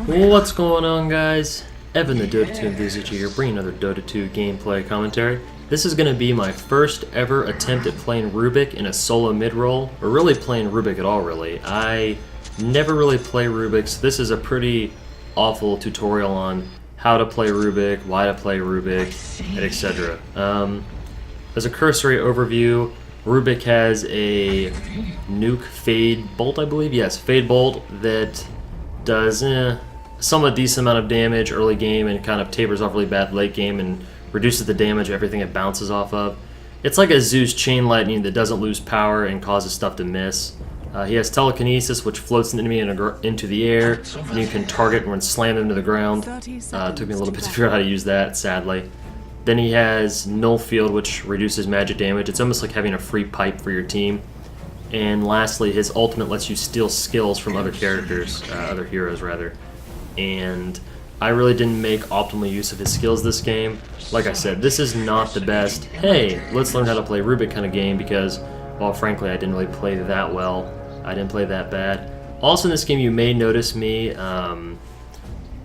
What's going on, guys? Evan the Dota 2 enthusiast here, bringing another Dota 2 gameplay commentary. This is going to be my first ever attempt at playing Rubick in a solo mid-roll, or really playing Rubick at all, really. I never really play Rubick, so this is a pretty awful tutorial on how to play Rubick, why to play Rubick, and etc. As a cursory overview, Rubick has a nuke fade bolt, I believe. Yes, fade bolt that does somewhat decent amount of damage early game and kind of tapers off really bad late game and reduces the damage of everything it bounces off of. It's like a Zeus chain lightning that doesn't lose power and causes stuff to miss. He has telekinesis, which floats an enemy into the air, and you can target when slam them to the ground. It took me a little bit to figure out how to use that, sadly. Then he has null field, which reduces magic damage. It's almost like having a free pipe for your team. And lastly, his ultimate lets you steal skills from other characters, other heroes rather. And I really didn't make optimal use of his skills this game. Like I said, this is not the best, hey, let's learn how to play Rubick kind of game because, well, frankly, I didn't really play that well. I didn't play that bad. Also in this game, you may notice me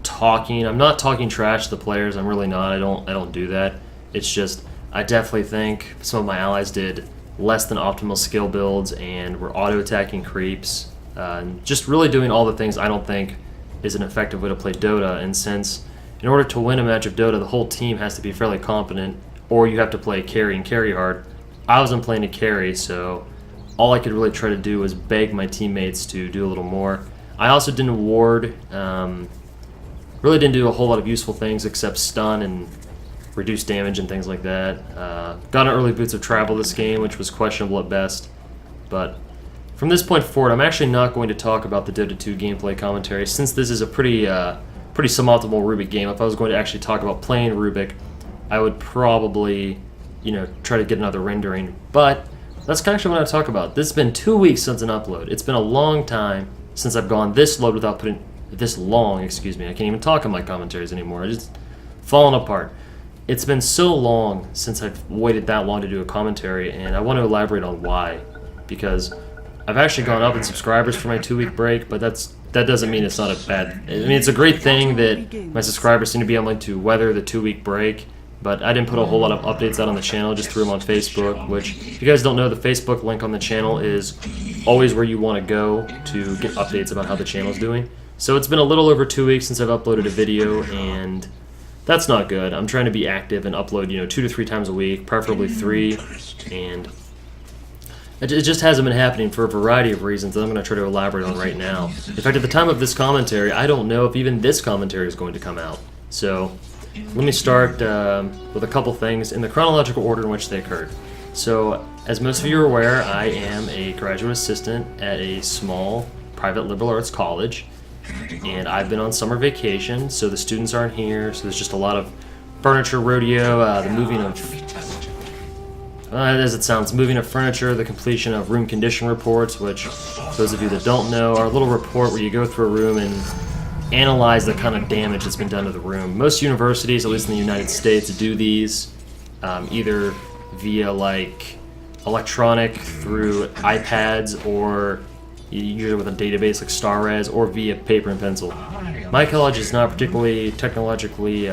talking. I'm not talking trash to the players. I'm really not. I don't do that. It's just I definitely think some of my allies did less than optimal skill builds and were auto-attacking creeps. Just really doing all the things I don't think is an effective way to play Dota. And since in order to win a match of Dota, the whole team has to be fairly competent, or you have to play carry and carry hard. I wasn't playing a carry, so all I could really try to do was beg my teammates to do a little more. I also didn't ward. Really didn't do a whole lot of useful things except stun and reduce damage and things like that. Got an early boots of travel this game, which was questionable at best. But from this point forward, I'm actually not going to talk about the Dota 2 gameplay commentary, since this is a pretty suboptimal Rubick game. If I was going to actually talk about playing Rubick, I would probably, try to get another rendering. But that's actually what I want to talk about. This has been 2 weeks since an upload. It's been a long time since I've gone this low without putting this long. Excuse me. I can't even talk on my commentaries anymore. I just falling apart. It's been so long since I've waited that long to do a commentary, and I want to elaborate on why. Because I've actually gone up in subscribers for my 2-week break, but that doesn't mean it's not a bad. I mean, it's a great thing that my subscribers seem to be able to weather the 2-week break. But I didn't put a whole lot of updates out on the channel, just threw them on Facebook, which, if you guys don't know, the Facebook link on the channel is always where you want to go to get updates about how the channel's doing. So it's been a little over 2 weeks since I've uploaded a video, and that's not good. I'm trying to be active and upload, 2 to 3 times a week, preferably 3, and it just hasn't been happening for a variety of reasons that I'm going to try to elaborate on right now. In fact, at the time of this commentary, I don't know if even this commentary is going to come out. So let me start with a couple things in the chronological order in which they occurred. So, as most of you are aware, I am a graduate assistant at a small private liberal arts college, and I've been on summer vacation, so the students aren't here, so there's just a lot of furniture rodeo, the moving of, as it sounds, moving of furniture, the completion of room condition reports, which, those of you that don't know, are a little report where you go through a room and analyze the kind of damage that's been done to the room. Most universities, at least in the United States, do these either via like electronic through iPads, or usually with a database like StarRes, or via paper and pencil. My college is not particularly technologically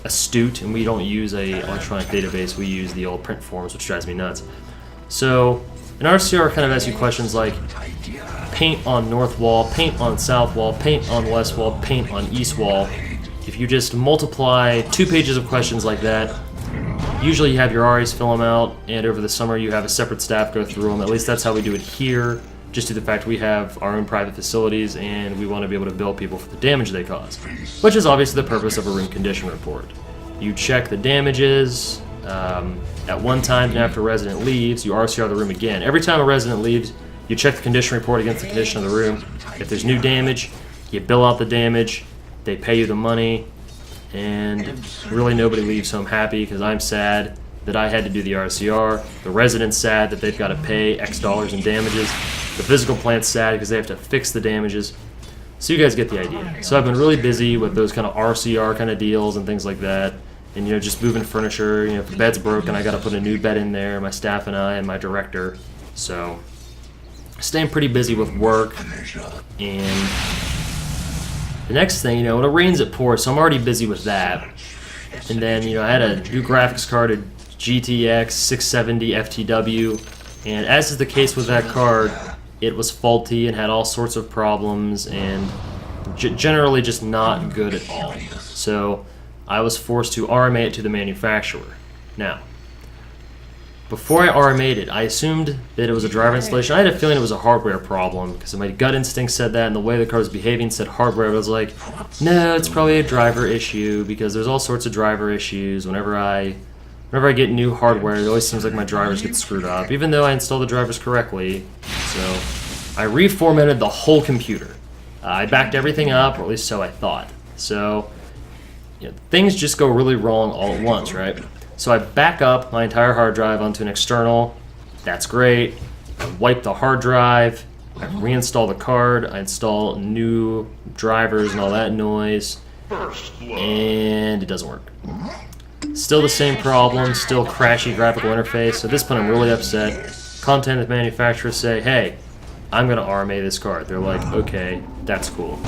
astute, and we don't use a electronic database. We use the old print forms, which drives me nuts. So an RCR kind of asks you questions like paint on north wall, paint on south wall, paint on west wall, paint on east wall. If you just multiply 2 pages of questions like that, usually you have your RAs fill them out, and over the summer you have a separate staff go through them. At least that's how we do it here, just due to the fact we have our own private facilities and we want to be able to bill people for the damage they cause, which is obviously the purpose of a room condition report. You check the damages at one time, and after a resident leaves, you RCR the room again. Every time a resident leaves, you check the condition report against the condition of the room. If there's new damage, you bill out the damage, they pay you the money, and really nobody leaves home happy, because I'm sad that I had to do the RCR. The resident's sad that they've got to pay X dollars in damages. The physical plant's sad because they have to fix the damages. So you guys get the idea. So I've been really busy with those kind of RCR kind of deals and things like that. And just moving furniture. If the bed's broken, I got to put a new bed in there. My staff and I and my director. So staying pretty busy with work, and The next thing, when it rains, it pours, so I'm already busy with that. And then, I had a new graphics card, a GTX 670 FTW, and as is the case with that card, it was faulty and had all sorts of problems and generally just not good at all. So I was forced to RMA it to the manufacturer. Now, before I RMA'd it, I assumed that it was a driver installation. I had a feeling it was a hardware problem because my gut instinct said that, and the way the car was behaving said hardware. But I was like, no, it's probably a driver issue because there's all sorts of driver issues. Whenever I get new hardware, it always seems like my drivers get screwed up, even though I installed the drivers correctly. So I reformatted the whole computer. I backed everything up, or at least so I thought. So things just go really wrong all at once, right? So I back up my entire hard drive onto an external. That's great. I wipe the hard drive. I reinstall the card. I install new drivers and all that noise. And it doesn't work. Still the same problem. Still crashy graphical interface. So at this point I'm really upset. Contact the manufacturer, say, hey, I'm going to RMA this card. They're like, okay, that's cool.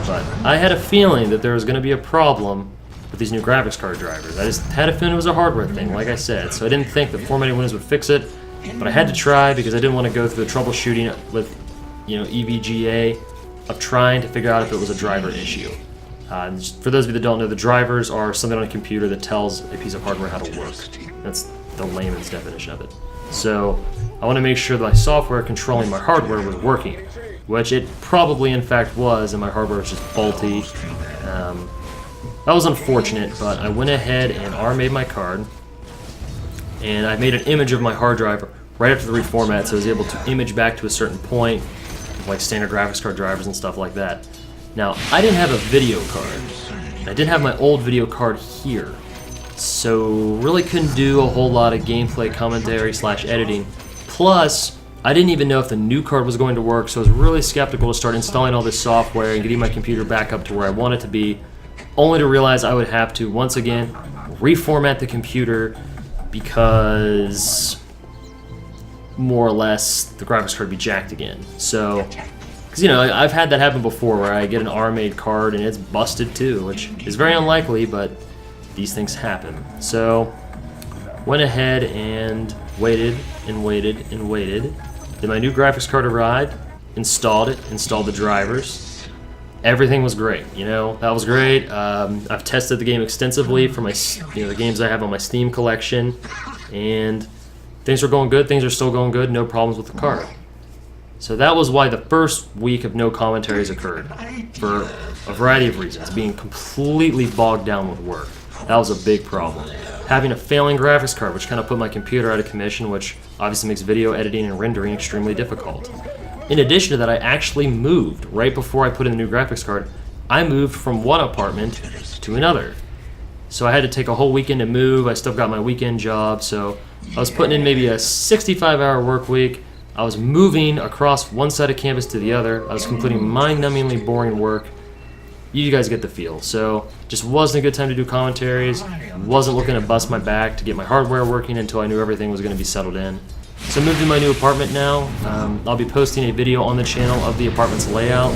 But I had a feeling that there was going to be a problem with these new graphics card drivers. I just had a feeling it was a hardware thing, like I said, so I didn't think that formatting Windows would fix it, but I had to try because I didn't want to go through the troubleshooting with, EVGA of trying to figure out if it was a driver issue. For those of you that don't know, the drivers are something on a computer that tells a piece of hardware how to work. That's the layman's definition of it. So I want to make sure that my software controlling my hardware was working, which it probably in fact was, and my hardware was just faulty. That was unfortunate, but I went ahead and RMA'd my card, and I made an image of my hard drive right after the reformat, so I was able to image back to a certain point, like standard graphics card drivers and stuff like that. Now, I didn't have a video card. I did have my old video card here, so really couldn't do a whole lot of gameplay commentary / editing. Plus, I didn't even know if the new card was going to work, so I was really skeptical to start installing all this software and getting my computer back up to where I want it to be, only to realize I would have to, once again, reformat the computer because, more or less, the graphics card would be jacked again. So, because, I've had that happen before where I get an RMA'd card and it's busted too, which is very unlikely, but these things happen. So, went ahead and waited and waited and waited. Then my new graphics card arrived, installed it, installed the drivers. Everything was great, that was great. I've tested the game extensively for my, the games I have on my Steam collection, and things are going good. Things are still going good. No problems with the card. So that was why the first week of no commentaries occurred, for a variety of reasons. Being completely bogged down with work. That was a big problem. Having a failing graphics card, which kind of put my computer out of commission, which obviously makes video editing and rendering extremely difficult. In addition to that, I actually moved right before I put in the new graphics card. I moved from one apartment to another. So I had to take a whole weekend to move. I still got my weekend job, so I was putting in maybe a 65-hour work week. I was moving across one side of campus to the other. I was completing mind-numbingly boring work. You guys get the feel. So just wasn't a good time to do commentaries. Wasn't looking to bust my back to get my hardware working until I knew everything was going to be settled in. So I moved to my new apartment now. I'll be posting a video on the channel of the apartment's layout.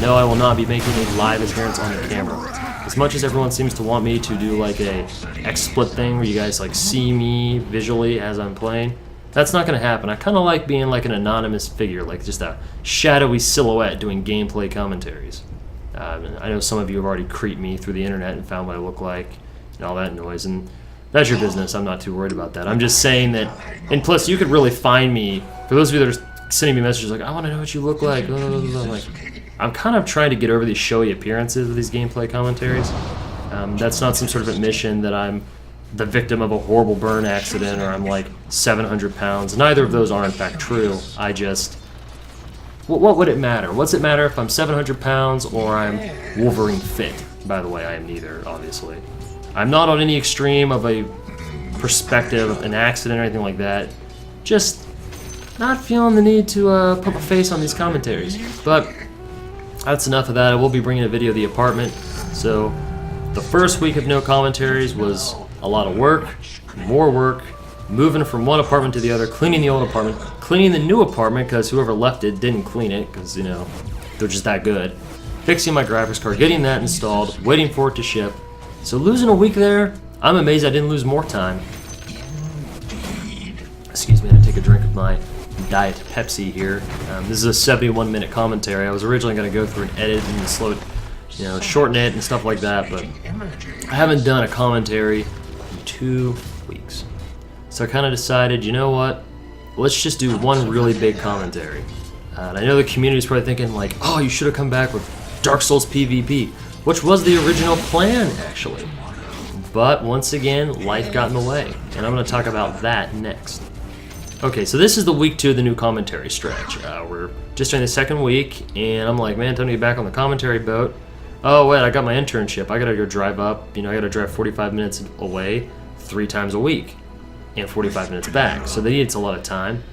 No, I will not be making a live appearance on the camera. As much as everyone seems to want me to do like a XSplit thing where you guys like see me visually as I'm playing, that's not going to happen. I kind of like being like an anonymous figure, like just a shadowy silhouette doing gameplay commentaries. I know some of you have already creeped me through the internet and found what I look like and all that noise, and that's your business. I'm not too worried about that. I'm just saying that, and plus you could really find me, for those of you that are sending me messages like, I want to know what you look like, I'm kind of trying to get over these showy appearances of these gameplay commentaries. That's not some sort of admission that I'm the victim of a horrible burn accident or I'm like 700 pounds. Neither of those are in fact true. I just, what would it matter? What's it matter if I'm 700 pounds or I'm Wolverine fit? By the way, I am neither, obviously. I'm not on any extreme of a perspective, an accident or anything like that. Just not feeling the need to put my face on these commentaries. But that's enough of that. I will be bringing a video of the apartment. So the first week of no commentaries was a lot of work, more work, moving from one apartment to the other, cleaning the old apartment, cleaning the new apartment because whoever left it didn't clean it because, they're just that good. fixing my graphics card, getting that installed, waiting for it to ship. So losing a week there, I'm amazed I didn't lose more time. Excuse me, I'm gonna take a drink of my Diet Pepsi here. This is a 71-minute commentary. I was originally gonna go through and edit and slow it, shorten it and stuff like that, but I haven't done a commentary in 2 weeks. So I kind of decided, you know what? Let's just do one really big commentary. And I know the community's probably thinking like, oh, you should have come back with Dark Souls PvP, which was the original plan, actually. But once again, life got in the way, and I'm going to talk about that next. Okay, so this is the week 2 of the new commentary stretch. We're just in the second week, and I'm like, man, time to get back on the commentary boat. Oh, wait, I got my internship. I got to go drive up. I got to drive 45 minutes away 3 times a week and 45 minutes back. So that eats a lot of time.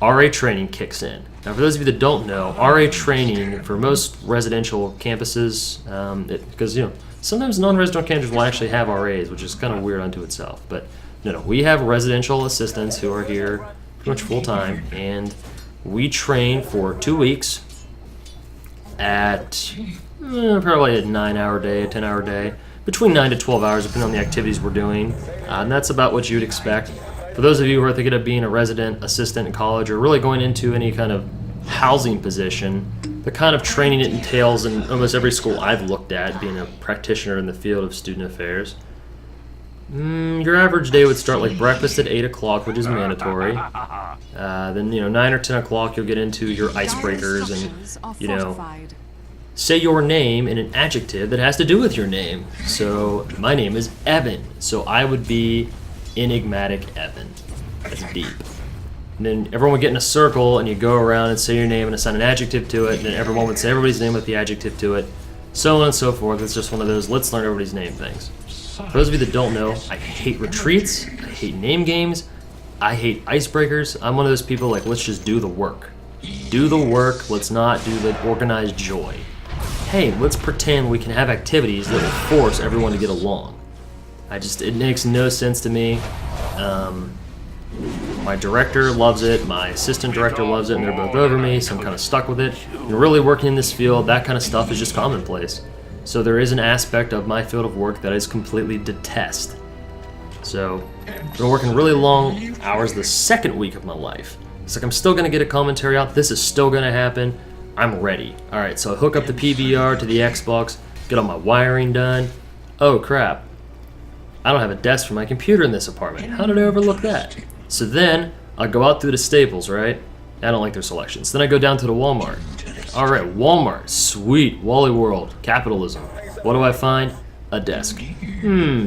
RA training kicks in. Now, for those of you that don't know, RA training for most residential campuses, because sometimes non-residential campuses will actually have RAs, which is kind of weird unto itself. But no, we have residential assistants who are here pretty much full time, and we train for 2 weeks at probably a 9-hour day, a 10-hour day, between 9 to 12 hours, depending on the activities we're doing, and that's about what you'd expect. For those of you who are thinking of being a resident assistant in college or really going into any kind of housing position, the kind of training it entails in almost every school I've looked at, being a practitioner in the field of student affairs, your average day would start like breakfast at 8 o'clock, which is mandatory. Then 9 or 10 o'clock you'll get into your icebreakers and say your name in an adjective that has to do with your name. So my name is Evan, so I would be Enigmatic Evan. That's deep. And then everyone would get in a circle and you go around and say your name and assign an adjective to it, and then everyone would say everybody's name with the adjective to it, so on and so forth. It's just one of those let's learn everybody's name things. For those of you that don't know, I hate retreats, I hate name games, I hate icebreakers. I'm one of those people like, let's just do the work. Do the work, let's not do the organized joy. Hey, let's pretend we can have activities that will force everyone to get along. It makes no sense to me. My director loves it, my assistant director loves it, and they're both over me, so I'm kind of stuck with it. And really working in this field, that kind of stuff is just commonplace. So there is an aspect of my field of work that I completely detest. So I've been working really long hours the second week of my life. It's like I'm still going to get a commentary out, this is still going to happen, I'm ready. Alright, so I hook up the PVR to the Xbox, get all my wiring done. Oh crap. I don't have a desk for my computer in this apartment. How did I overlook that? So then, I go out through the Staples, right? I don't like their selections. Then I go down to the Walmart. Alright, Walmart. Sweet. Wally World. Capitalism. What do I find? A desk.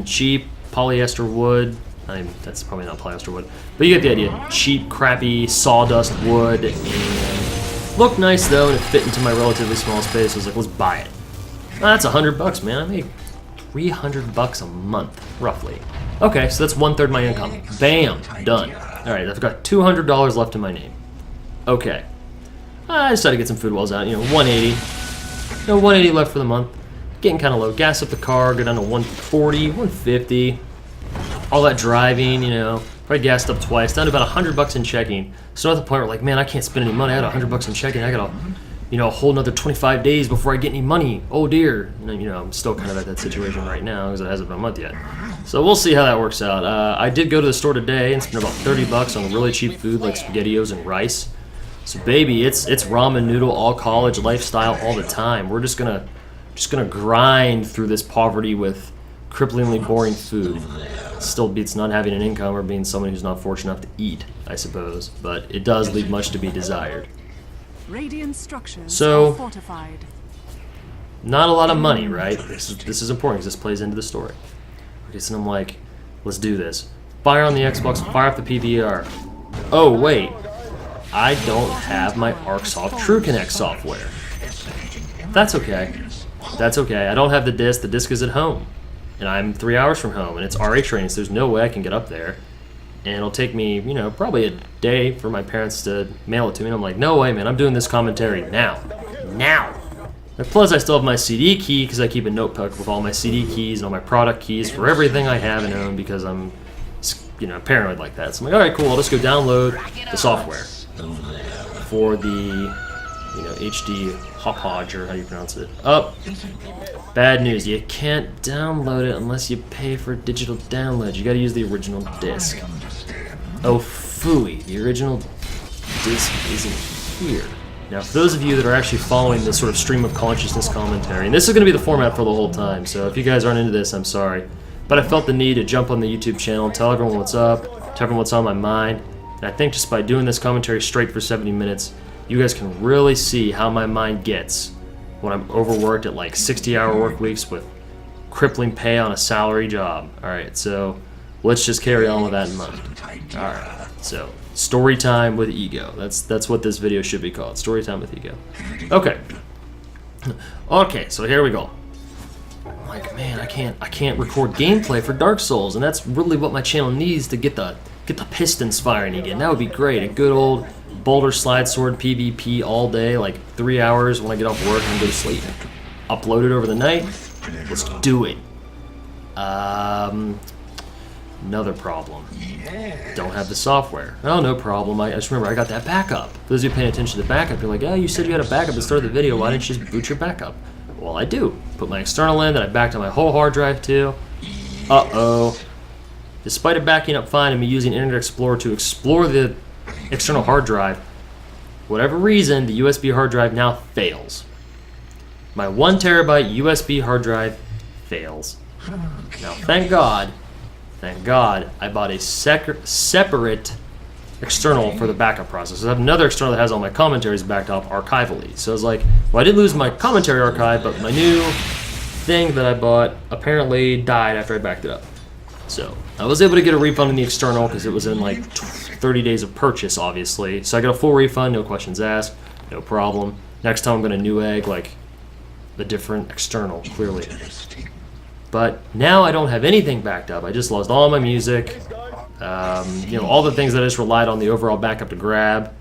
Cheap polyester wood. That's probably not polyester wood. But you get the idea. Cheap, crappy, sawdust wood. And looked nice though, and it fit into my relatively small space. I was like, let's buy it. That's $100, man. I make $300 a month, roughly. Okay, so that's 1/3 my income. Bam, done. All right, I've got $200 left in my name. Okay, I decided to get some food wells out. 180. 180 left for the month. Getting kind of low. Gas up the car, go down to 140, 150. All that driving, probably gassed up twice. Down to about $100 in checking. So at the point where like, man, I can't spend any money. I got $100 in checking. I got a whole another 25 days before I get any money. Oh dear. I'm still kind of at that situation right now because it hasn't been a month yet. So we'll see how that works out. I did go to the store today and spend about $30 on really cheap food like SpaghettiOs and rice. So baby, it's ramen noodle, all college lifestyle all the time. We're just gonna grind through this poverty with cripplingly boring food. Still beats not having an income or being someone who's not fortunate enough to eat, I suppose. But it does leave much to be desired. Radiant structures So, are fortified. Not a lot of money, right? This is important because this plays into the story. Okay, so I'm like, let's do this. Fire on the Xbox, fire up the PVR. Oh wait, I don't have my ArcSoft TrueConnect software. That's okay. That's okay. I don't have the disc. The disc is at home, and I'm 3 hours from home, and it's RA training, so there's no way I can get up there. And it'll take me, probably a day for my parents to mail it to me. And I'm like, no way, man, I'm doing this commentary now. Now! And plus, I still have my CD key because I keep a notebook with all my CD keys and all my product keys for everything I have and own because I'm, paranoid like that. So I'm like, all right, cool, I'll just go download the software for the HD Hopodge, or how you pronounce it. Oh, bad news. You can't download it unless you pay for digital download. You gotta use the original disc. Oh, phooey. The original disc isn't here. Now, for those of you that are actually following this sort of stream of consciousness commentary, and this is going to be the format for the whole time, so if you guys aren't into this, I'm sorry. But I felt the need to jump on the YouTube channel and tell everyone what's up, tell everyone what's on my mind. And I think just by doing this commentary straight for 70 minutes, you guys can really see how my mind gets when I'm overworked at like 60-hour work weeks with crippling pay on a salary job. Alright, so let's just carry on with that in mind. Alright, so story time with Ego. That's what this video should be called. Story time with Ego. Okay. Okay, so here we go. I'm like, man, I can't record gameplay for Dark Souls, and that's really what my channel needs to get the pistons firing again. That would be great. A good old Boulder Slide Sword PvP all day, like 3 hours when I get off work and go to sleep. Upload it over the night. Let's do it. Another problem. Don't have the software. Oh, no problem. I just remember I got that backup. For those of you paying attention to the backup, you're like, oh, you said you had a backup at the start of the video. Why didn't you just boot your backup? Well, I do. Put my external in that I backed on my whole hard drive to. Uh-oh. Despite it backing up fine and me using Internet Explorer to explore the external hard drive, whatever reason, the USB hard drive now fails. My 1 terabyte USB hard drive fails. Now, thank God, I bought a separate external for the backup process. I have another external that has all my commentaries backed up archivally. So I was like, well, I did lose my commentary archive, but my new thing that I bought apparently died after I backed it up. So I was able to get a refund in the external because it was in like 30 days of purchase, obviously. So I got a full refund, no questions asked, no problem. Next time I'm going to Newegg like a different external, clearly. But now I don't have anything backed up. I just lost all my music, all the things that I just relied on the overall backup to grab.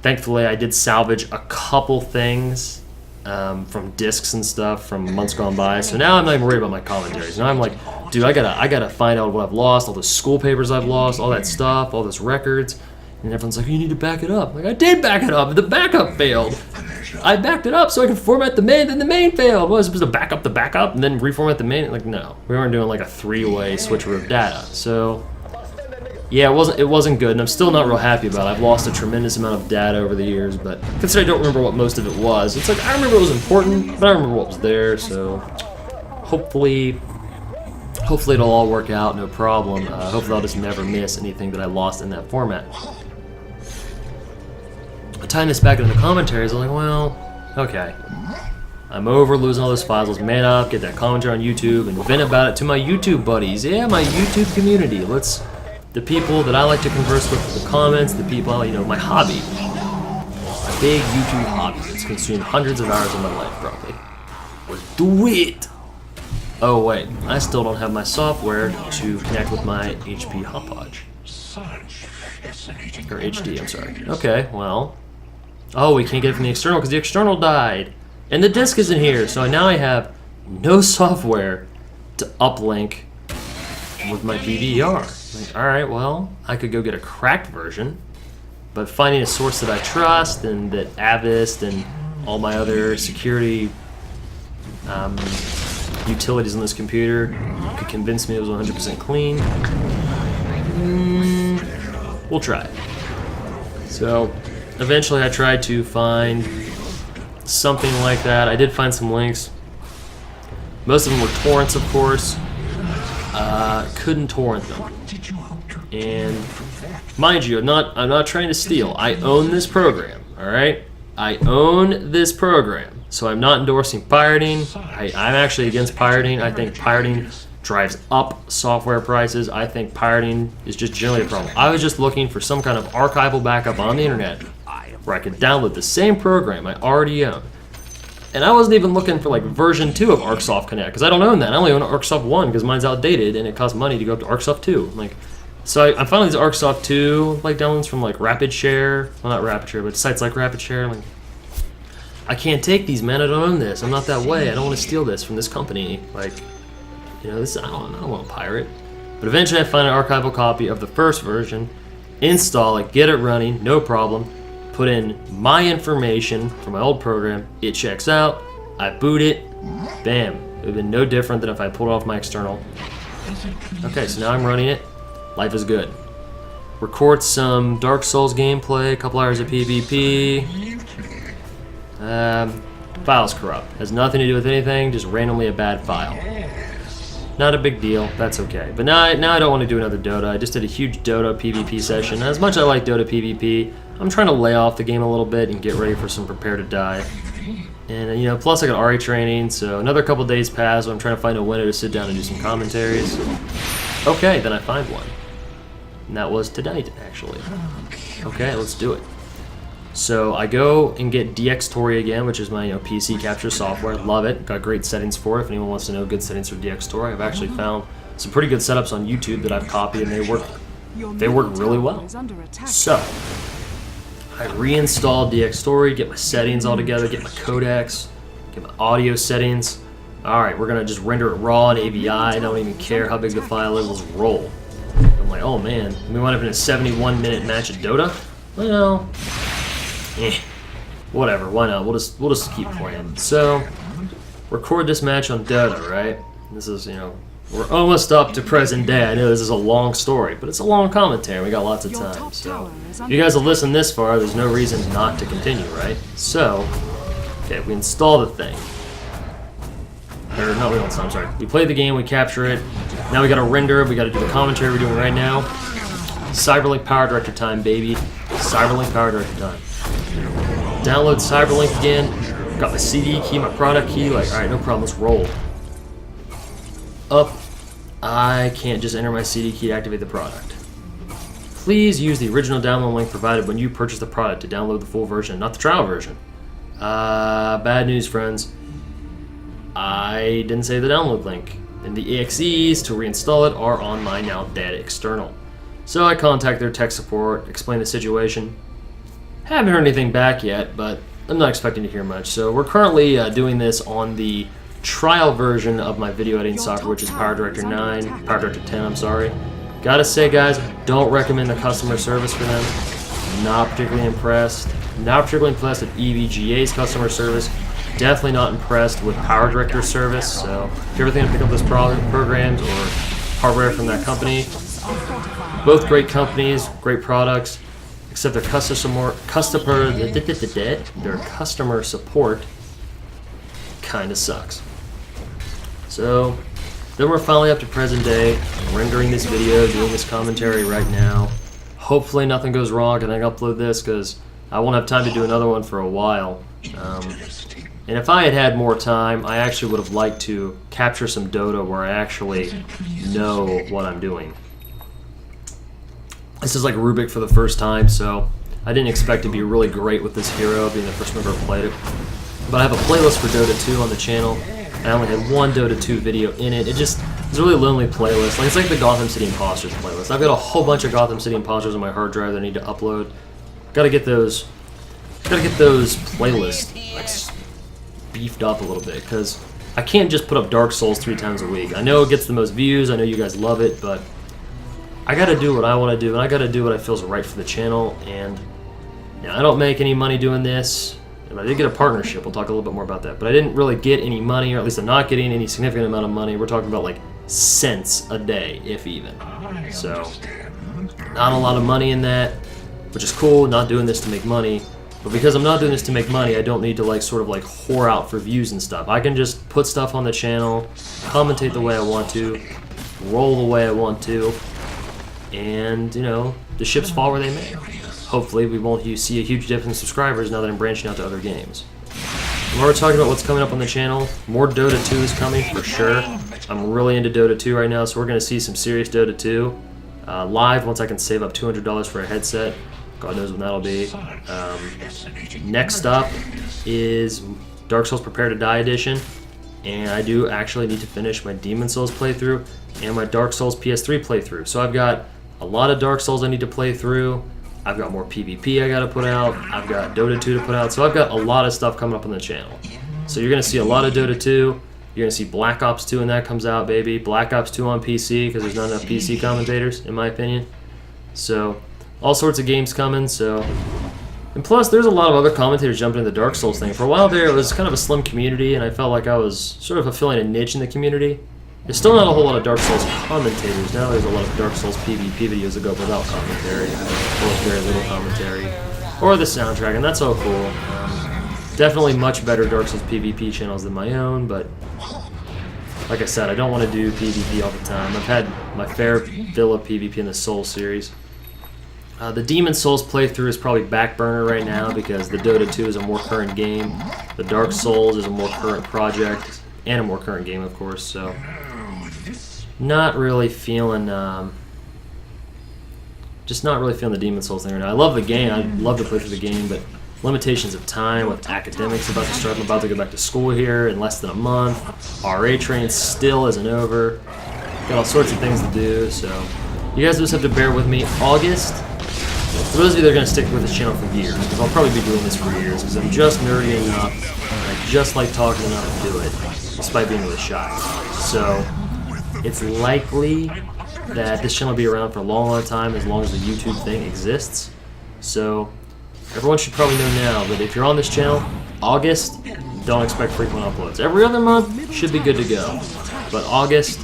Thankfully, I did salvage a couple things from discs and stuff from months gone by. So now I'm not even worried about my commentaries. Now I'm like, dude, I gotta find out what I've lost, all the school papers I've lost, all that stuff, all those records. And everyone's like, you need to back it up. I'm like, I did back it up. The backup failed. I backed it up so I could format the main, then the main failed. Well, I was supposed to back up the backup and then reformat the main. Like, no, we weren't doing like a 3-way switcheroo of data. So, yeah, it wasn't good, and I'm still not real happy about it. I've lost a tremendous amount of data over the years, but considering I don't remember what most of it was, it's like I remember it was important, but I don't remember what was there. So, hopefully it'll all work out, no problem. Hopefully I'll just never miss anything that I lost in that format. Tying this back into the commentaries, I'm like, well, okay. I'm over losing all those files. Let's man up, get that commentary on YouTube, and vent about it to my YouTube buddies. Yeah, my YouTube community. The people that I like to converse with in the comments, the people, my hobby. My big YouTube hobby that's consumed hundreds of hours of my life, probably. Let's do it! Oh, wait. I still don't have my software to connect with my HP Hopodge. Or HD, I'm sorry. Okay, well. Oh, we can't get it from the external because the external died. And the disk isn't here, so now I have no software to uplink with my DVR. Like, alright, well, I could go get a cracked version, but finding a source that I trust and that Avast and all my other security utilities on this computer could convince me it was 100% clean, we'll try it. So, eventually I tried to find something like that. I did find some links. Most of them were torrents, of course. Couldn't torrent them. And mind you, I'm not trying to steal. I own this program, alright? I own this program. So I'm not endorsing pirating. I'm actually against pirating. I think pirating drives up software prices. I think pirating is just generally a problem. I was just looking for some kind of archival backup on the internet where I could download the same program I already own. And I wasn't even looking for like version 2 of ArcSoft Connect because I don't own that. I only own ArcSoft 1 because mine's outdated and it costs money to go up to ArcSoft 2. So I'm finding these ArcSoft 2 like downloads from like RapidShare. Well, not RapidShare, but sites like RapidShare. I'm like, I can't take these, man. I don't own this. I'm not that way. I don't want to steal this from this company. Like, this I don't want to pirate. But eventually I find an archival copy of the first version, install it, get it running, no problem. put in my information from my old program, it checks out, I boot it, bam. It would have been no different than if I pulled it off my external. Okay, so now I'm running it. Life is good. Record some Dark Souls gameplay, a couple hours of PvP. File's corrupt. Has nothing to do with anything, just randomly a bad file. Not a big deal, that's okay. But now I don't want to do another Dota. I just did a huge Dota PvP session. As much as I like Dota PvP, I'm trying to lay off the game a little bit and get ready for some Prepare to Die. And, you know, plus I got RA training, so another couple days pass, so I'm trying to find a window to sit down and do some commentaries. Okay, then I find one. And that was tonight, actually. Okay, let's do it. So I go and get DxTory again, which is my PC capture software. Love it. Got great settings for it. If anyone wants to know good settings for DxTory, I've actually found some pretty good setups on YouTube that I've copied, and they work really well. So I reinstall DxTory, get my settings all together, get my codecs, get my audio settings. All right, we're gonna just render it raw in AVI. I don't even care how big the file is. Let's roll. I'm like, oh man, we wound up in a 71-minute match of Dota. Well. Whatever, why not? We'll just keep playing. So, record this match on Dota, right? This is, we're almost up to present day. I know this is a long story, but it's a long commentary. We got lots of time. So, if you guys have listened this far, there's no reason not to continue, right? So, okay, we install the thing. Or, no, we don't, I'm sorry. We play the game, we capture it. Now we gotta render it, we gotta do the commentary we're doing right now. Cyberlink Power Director time, baby. Cyberlink Power Director time. Download Cyberlink again. Got my CD key, my product key. Like, alright, no problem, let's roll. Up. I can't just enter my CD key to activate the product. Please use the original download link provided when you purchase the product to download the full version, not the trial version. Bad news, friends. I didn't save the download link. And the EXEs to reinstall it are on my now dead external. So I contact their tech support, explain the situation. Haven't heard anything back yet, but I'm not expecting to hear much. So we're currently doing this on the trial version of my video editing software, which is Power Director 9, Power Director 10, I'm sorry. Gotta say, guys, don't recommend the customer service for them. Not particularly impressed. Not particularly impressed with EVGA's customer service. Definitely not impressed with Power Director's service. So if you're ever thinking of picking up those programs or hardware from that company, both great companies, great products. Except their customer support kind of sucks. So then we're finally up to present day. I'm rendering this video, doing this commentary right now. Hopefully nothing goes wrong and I can upload this because I won't have time to do another one for a while. And if I had had more time, I actually would have liked to capture some Dota where I actually know what I'm doing. This is like Rubick for the first time, so I didn't expect to be really great with this hero, being the first member who played it. But I have a playlist for Dota 2 on the channel. I only had one Dota 2 video in it. It's a really lonely playlist. Like, it's like the Gotham City Imposters playlist. I've got a whole bunch of Gotham City Imposters on my hard drive that I need to upload. Gotta get those playlists like beefed up a little bit, because I can't just put up Dark Souls 3 times a week. I know it gets the most views, I know you guys love it, but I gotta do what I want to do, and I gotta do what I feel is right for the channel. And I don't make any money doing this. And I did get a partnership. We'll talk a little bit more about that. But I didn't really get any money, or at least I'm not getting any significant amount of money. We're talking about like cents a day, if even. So not a lot of money in that, which is cool. Not doing this to make money, but because I'm not doing this to make money, I don't need to like sort of like whore out for views and stuff. I can just put stuff on the channel, commentate the way I want to, roll the way I want to. And, the ships fall where they may. Hopefully we won't see a huge dip in subscribers now that I'm branching out to other games. And we're talking about what's coming up on the channel. More Dota 2 is coming for sure. I'm really into Dota 2 right now, so we're going to see some serious Dota 2 live once I can save up $200 for a headset. God knows when that'll be. Next up is Dark Souls Prepare to Die Edition. And I do actually need to finish my Demon Souls playthrough and my Dark Souls PS3 playthrough. So I've got a lot of Dark Souls I need to play through. I've got more PvP I gotta put out. I've got Dota 2 to put out. So I've got a lot of stuff coming up on the channel. So you're gonna see a lot of Dota 2. You're gonna see Black Ops 2 when that comes out, baby. Black Ops 2 on PC, because there's not enough PC commentators, in my opinion. So all sorts of games coming, so And plus, there's a lot of other commentators jumping into the Dark Souls thing. For a while there, it was kind of a slim community, and I felt like I was sort of fulfilling a niche in the community. There's still not a whole lot of Dark Souls commentators. Now there's a lot of Dark Souls PvP videos that go up without commentary, or with very little commentary, or the soundtrack, and that's all cool. Definitely much better Dark Souls PvP channels than my own, but like I said, I don't want to do PvP all the time. I've had my fair fill of PvP in the Souls series. The Demon Souls playthrough is probably back burner right now because the DOTA2 is a more current game. The Dark Souls is a more current project, and a more current game, of course, so not really feeling, just not really feeling the Demon Souls thing right now. I love the game, I'd love to play through the game, but limitations of time with academics about to start. I'm about to go back to school here in less than a month. RA training still isn't over. Got all sorts of things to do, so you guys just have to bear with me. August, for those of you that are going to stick with this channel for years, because I'll probably be doing this for years, because I'm just nerdy enough, and I just like talking enough to do it, despite being really shy. So, it's likely that this channel will be around for a long, long time, as long as the YouTube thing exists. So, everyone should probably know now that if you're on this channel, August, don't expect frequent uploads. Every other month should be good to go. But August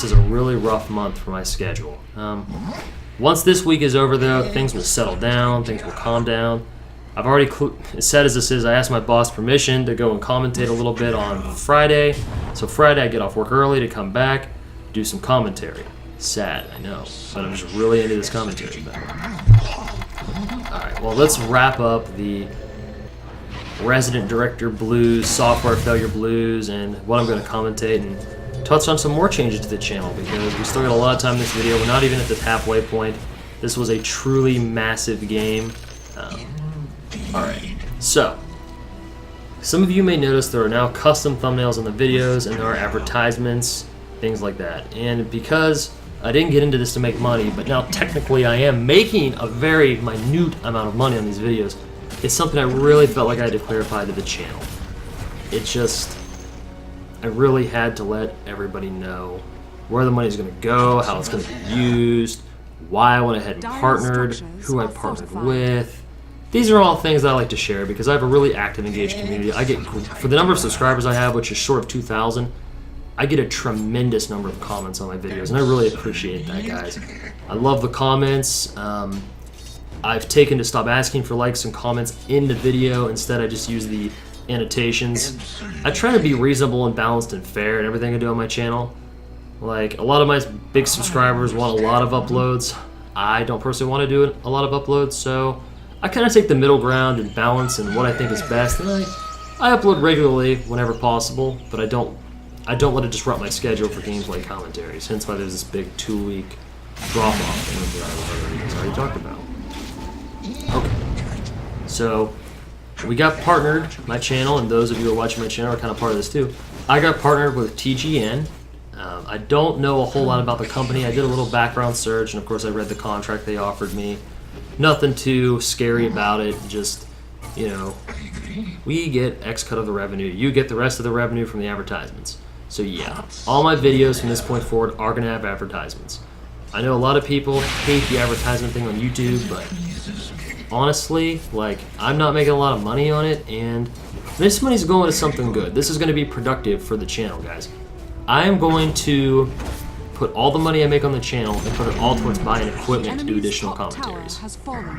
is a really rough month for my schedule. Once this week is over, though, things will settle down, things will calm down. I've already, as sad as this is, I asked my boss permission to go and commentate a little bit on Friday. So Friday I get off work early to come back, do some commentary. Sad, I know, but I'm just really into this commentary thing. Alright, well, let's wrap up the Resident Director Blues, Software Failure Blues, and what I'm going to commentate, and touch on some more changes to the channel, because we still got a lot of time in this video. We're not even at the halfway point. This was a truly massive game. Alright, so some of you may notice there are now custom thumbnails on the videos, and there are advertisements, things like that. And because I didn't get into this to make money, but now technically I am making a very minute amount of money on these videos, it's something I really felt like I had to clarify to the channel. It just, I really had to let everybody know where the money's going to go, how it's going to be used, why I went ahead and partnered, who I partnered with. These are all things that I like to share because I have a really active, engaged community. I get, for the number of subscribers I have, which is short of 2,000, I get a tremendous number of comments on my videos, and I really appreciate that, guys. I love the comments. I've taken to stop asking for likes and comments in the video. Instead, I just use the annotations. I try to be reasonable and balanced and fair in everything I do on my channel. Like, a lot of my big subscribers want a lot of uploads. I don't personally want to do a lot of uploads, so I kind of take the middle ground and balance and what I think is best. And I upload regularly whenever possible, but I don't let it disrupt my schedule for gameplay commentaries. Hence why there's this big 2-week drop-off that I already talked about. Okay, so we got partnered, my channel, and those of you who are watching my channel are kind of part of this too. I got partnered with TGN. I don't know a whole lot about the company. I did a little background search, and of course I read the contract they offered me. Nothing too scary about it, just, you know, we get X cut of the revenue, you get the rest of the revenue from the advertisements. So yeah, all my videos from this point forward are going to have advertisements. I know a lot of people hate the advertisement thing on YouTube, but honestly, like, I'm not making a lot of money on it, and this money's going to something good. This is going to be productive for the channel, guys. I am going to put all the money I make on the channel and put it all towards buying equipment to do additional commentaries.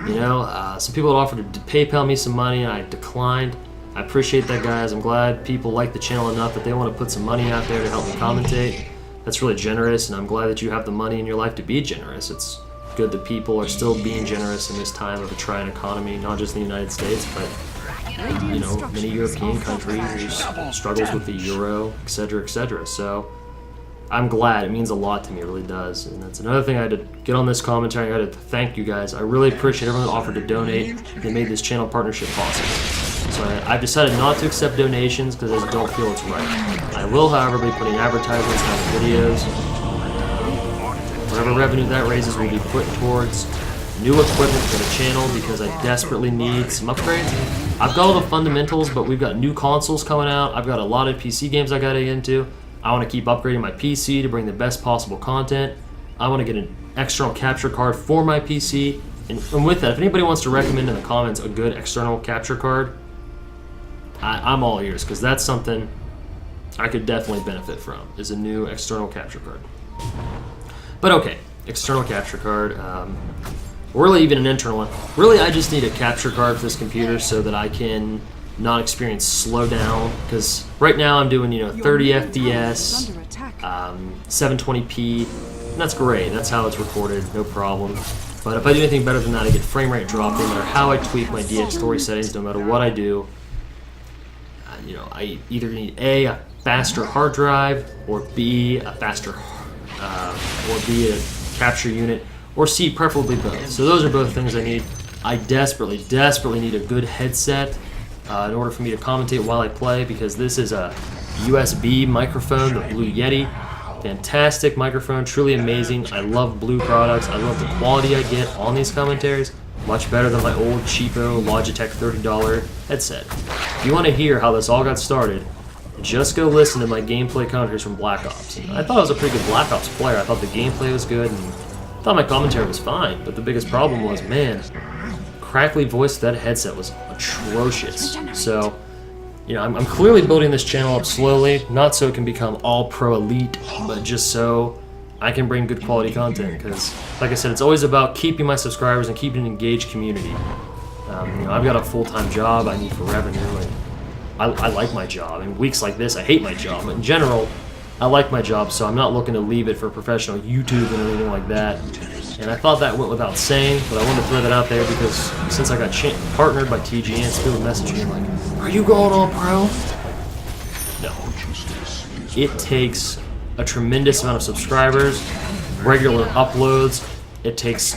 You know, some people had offered to PayPal me some money, and I declined. I appreciate that, guys. I'm glad people like the channel enough that they want to put some money out there to help me commentate. That's really generous, and I'm glad that you have the money in your life to be generous. It's good that people are still being generous in this time of a trying economy, not just in the United States, but, you know, many European countries. There's struggles with the euro, etc., etc. So I'm glad. It means a lot to me. It really does. And that's another thing I had to get on this commentary. I had to thank you guys. I really appreciate everyone that offered to donate that made this channel partnership possible. So I've decided not to accept donations because I just don't feel it's right. I will, however, be putting advertisements on the videos. Whatever revenue that raises will be put towards new equipment for the channel because I desperately need some upgrades. I've got all the fundamentals, but we've got new consoles coming out. I've got a lot of PC games I gotta get into. I want to keep upgrading my PC to bring the best possible content. I want to get an external capture card for my PC And with that, if anybody wants to recommend in the comments a good external capture card, I'm all ears, because that's something I could definitely benefit from, is a new external capture card. But okay, external capture card, or really even an internal one. Really, I just need a capture card for this computer so that I can not experience slowdown, because right now I'm doing 30 FPS, 720p, and that's great. That's how it's recorded, no problem. But if I do anything better than that, I get frame rate drop. No matter how I tweak my DX story settings, no matter what I do, I either need a faster hard drive, or B, a faster, or B, a capture unit, or C, preferably both. So those are both things I need. I desperately need a good headset in order for me to commentate while I play, because this is a USB microphone, the Blue Yeti. Fantastic microphone, truly amazing. I love Blue products. I love the quality I get on these commentaries. Much better than my old cheapo Logitech $30 headset. If you want to hear how this all got started, just go listen to my gameplay commentaries from Black Ops. And I thought I was a pretty good Black Ops player. I thought the gameplay was good, and I thought my commentary was fine. But the biggest problem was, man, crackly voice to that headset was atrocious. So, I'm clearly building this channel up slowly, not so it can become all pro elite, but just so I can bring good quality content. Because, like I said, it's always about keeping my subscribers and keeping an engaged community. I've got a full-time job I need for revenue, and I like my job. In weeks like this, I hate my job. But in general, I like my job, so I'm not looking to leave it for professional YouTube and anything like that. And I thought that went without saying, but I wanted to throw that out there because since I got partnered by TGN, people messaging me like, "Are you going all pro?" No. It takes a tremendous amount of subscribers, regular uploads. It takes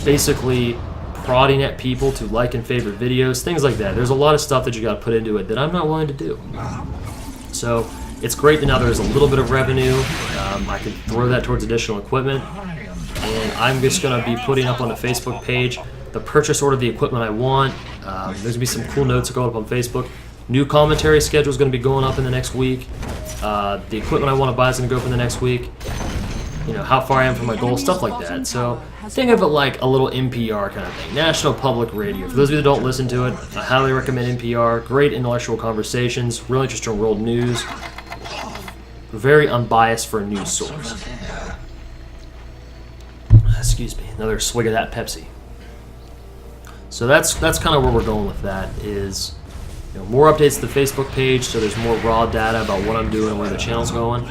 basically prodding at people to like and favorite videos, things like that. There's a lot of stuff that you got to put into it that I'm not willing to do. So it's great that now there's a little bit of revenue. I can throw that towards additional equipment. And I'm just going to be putting up on the Facebook page the purchase order of the equipment I want. There's going to be some cool notes going up on Facebook. New commentary schedule is going to be going up in the next week. The equipment I want to buy is going to go up in the next week. How far I am from my goal, stuff like that. So think of it like a little NPR kind of thing. National Public Radio. For those of you that don't listen to it, I highly recommend NPR. Great intellectual conversations, really interesting world news. Very unbiased for a news source. Excuse me, another swig of that Pepsi. So that's kind of where we're going with that, is more updates to the Facebook page, so there's more raw data about what I'm doing and where the channel's going.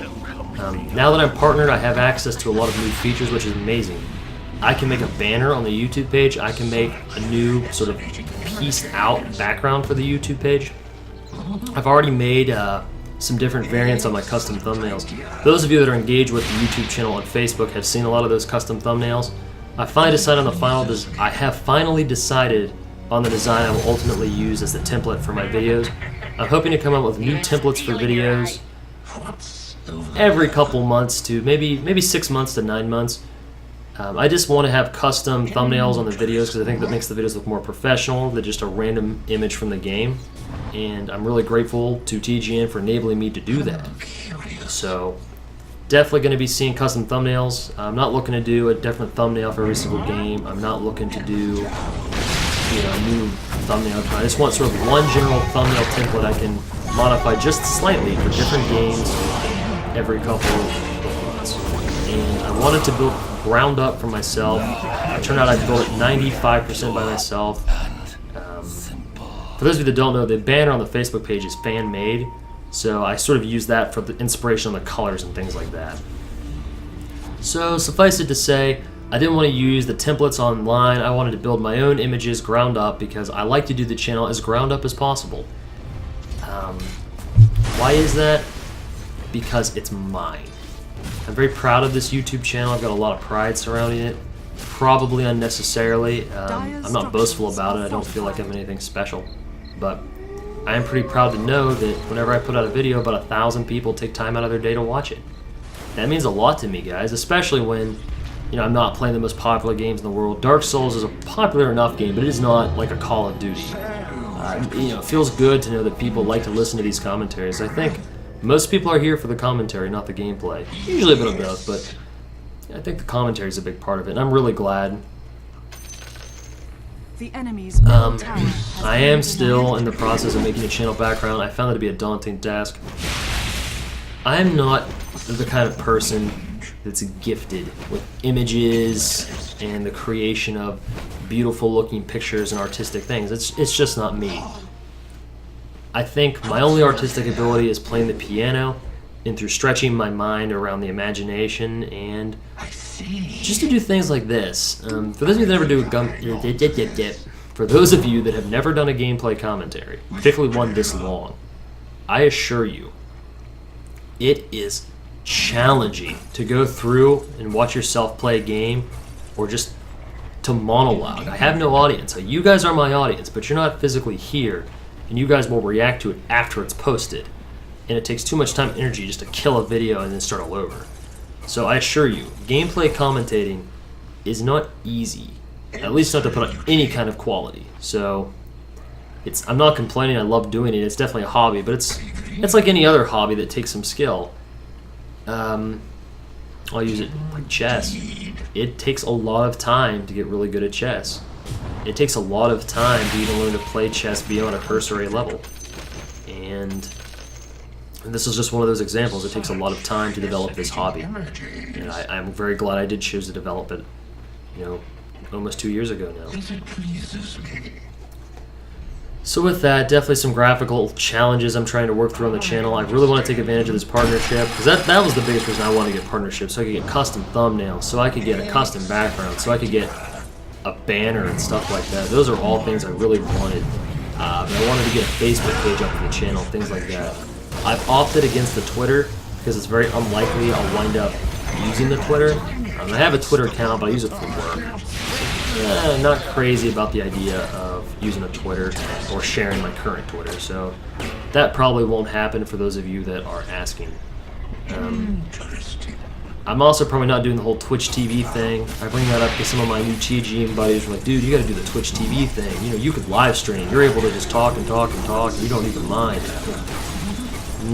Now that I'm partnered, I have access to a lot of new features, which is amazing. I can make a banner on the YouTube page. I can make a new sort of pieced out background for the YouTube page. I've already made some different variants on my custom thumbnails. Those of you that are engaged with the YouTube channel on Facebook have seen a lot of those custom thumbnails. I have finally decided on the design I will ultimately use as the template for my videos. I'm hoping to come up with new templates for videos every couple months to maybe 6 months to 9 months. I just want to have custom thumbnails on the videos because I think that makes the videos look more professional than just a random image from the game. And I'm really grateful to TGN for enabling me to do that. So definitely going to be seeing custom thumbnails. I'm not looking to do a different thumbnail for every single game. I'm not looking to do a new thumbnail. I just want sort of one general thumbnail template I can modify just slightly for different games every couple of months. And I wanted to build ground up for myself. It turned out I built it 95% by myself. For those of you that don't know, the banner on the Facebook page is fan-made, so I sort of use that for the inspiration on the colors and things like that. So suffice it to say, I didn't want to use the templates online. I wanted to build my own images ground up because I like to do the channel as ground up as possible. Why is that? Because it's mine. I'm very proud of this YouTube channel. I've got a lot of pride surrounding it. Probably unnecessarily. I'm not boastful about it. I don't feel like I'm anything special. But I am pretty proud to know that whenever I put out a video, about 1,000 people take time out of their day to watch it. That means a lot to me, guys, especially when I'm not playing the most popular games in the world. Dark Souls is a popular enough game, but it is not like a Call of Duty. It feels good to know that people like to listen to these commentaries. I think most people are here for the commentary, not the gameplay. Usually a bit of both, but I think the commentary is a big part of it, and I'm really glad The enemy's middle tower has I been am denied. still in the process of making a channel background. I found that to be a daunting task. I am not the kind of person that's gifted with images and the creation of beautiful looking pictures and artistic things. It's just not me. I think my only artistic ability is playing the piano and through stretching my mind around the imagination and just to do things like this. For those of you that never do for those of you that have never done a gameplay commentary, particularly one this long, I assure you, it is challenging to go through and watch yourself play a game or just to monologue. I have no audience. You guys are my audience, but you're not physically here, and you guys will react to it after it's posted. And it takes too much time and energy just to kill a video and then start all over. So I assure you, gameplay commentating is not easy, at least not to put on any kind of quality. So I'm not complaining, I love doing it, it's definitely a hobby, but it's like any other hobby that takes some skill. I'll use it like chess. It takes a lot of time to get really good at chess. It takes a lot of time to even learn to play chess beyond a cursory level. And this is just one of those examples. It takes a lot of time to develop this hobby. And I'm very glad I did choose to develop it, almost 2 years ago now. So with that, definitely some graphical challenges I'm trying to work through on the channel. I really want to take advantage of this partnership, because that was the biggest reason I wanted to get partnerships, so I could get custom thumbnails, so I could get a custom background, so I could get a banner and stuff like that. Those are all things I really wanted. But I wanted to get a Facebook page up for the channel, things like that. I've opted against the Twitter, because it's very unlikely I'll wind up using the Twitter. I have a Twitter account, but I use it for work. Not crazy about the idea of using a Twitter or sharing my current Twitter, so that probably won't happen for those of you that are asking. I'm also probably not doing the whole Twitch TV thing. I bring that up because some of my new TGM buddies are like, dude, you gotta do the Twitch TV thing. You could live stream. You're able to just talk and talk and talk, and you don't even mind.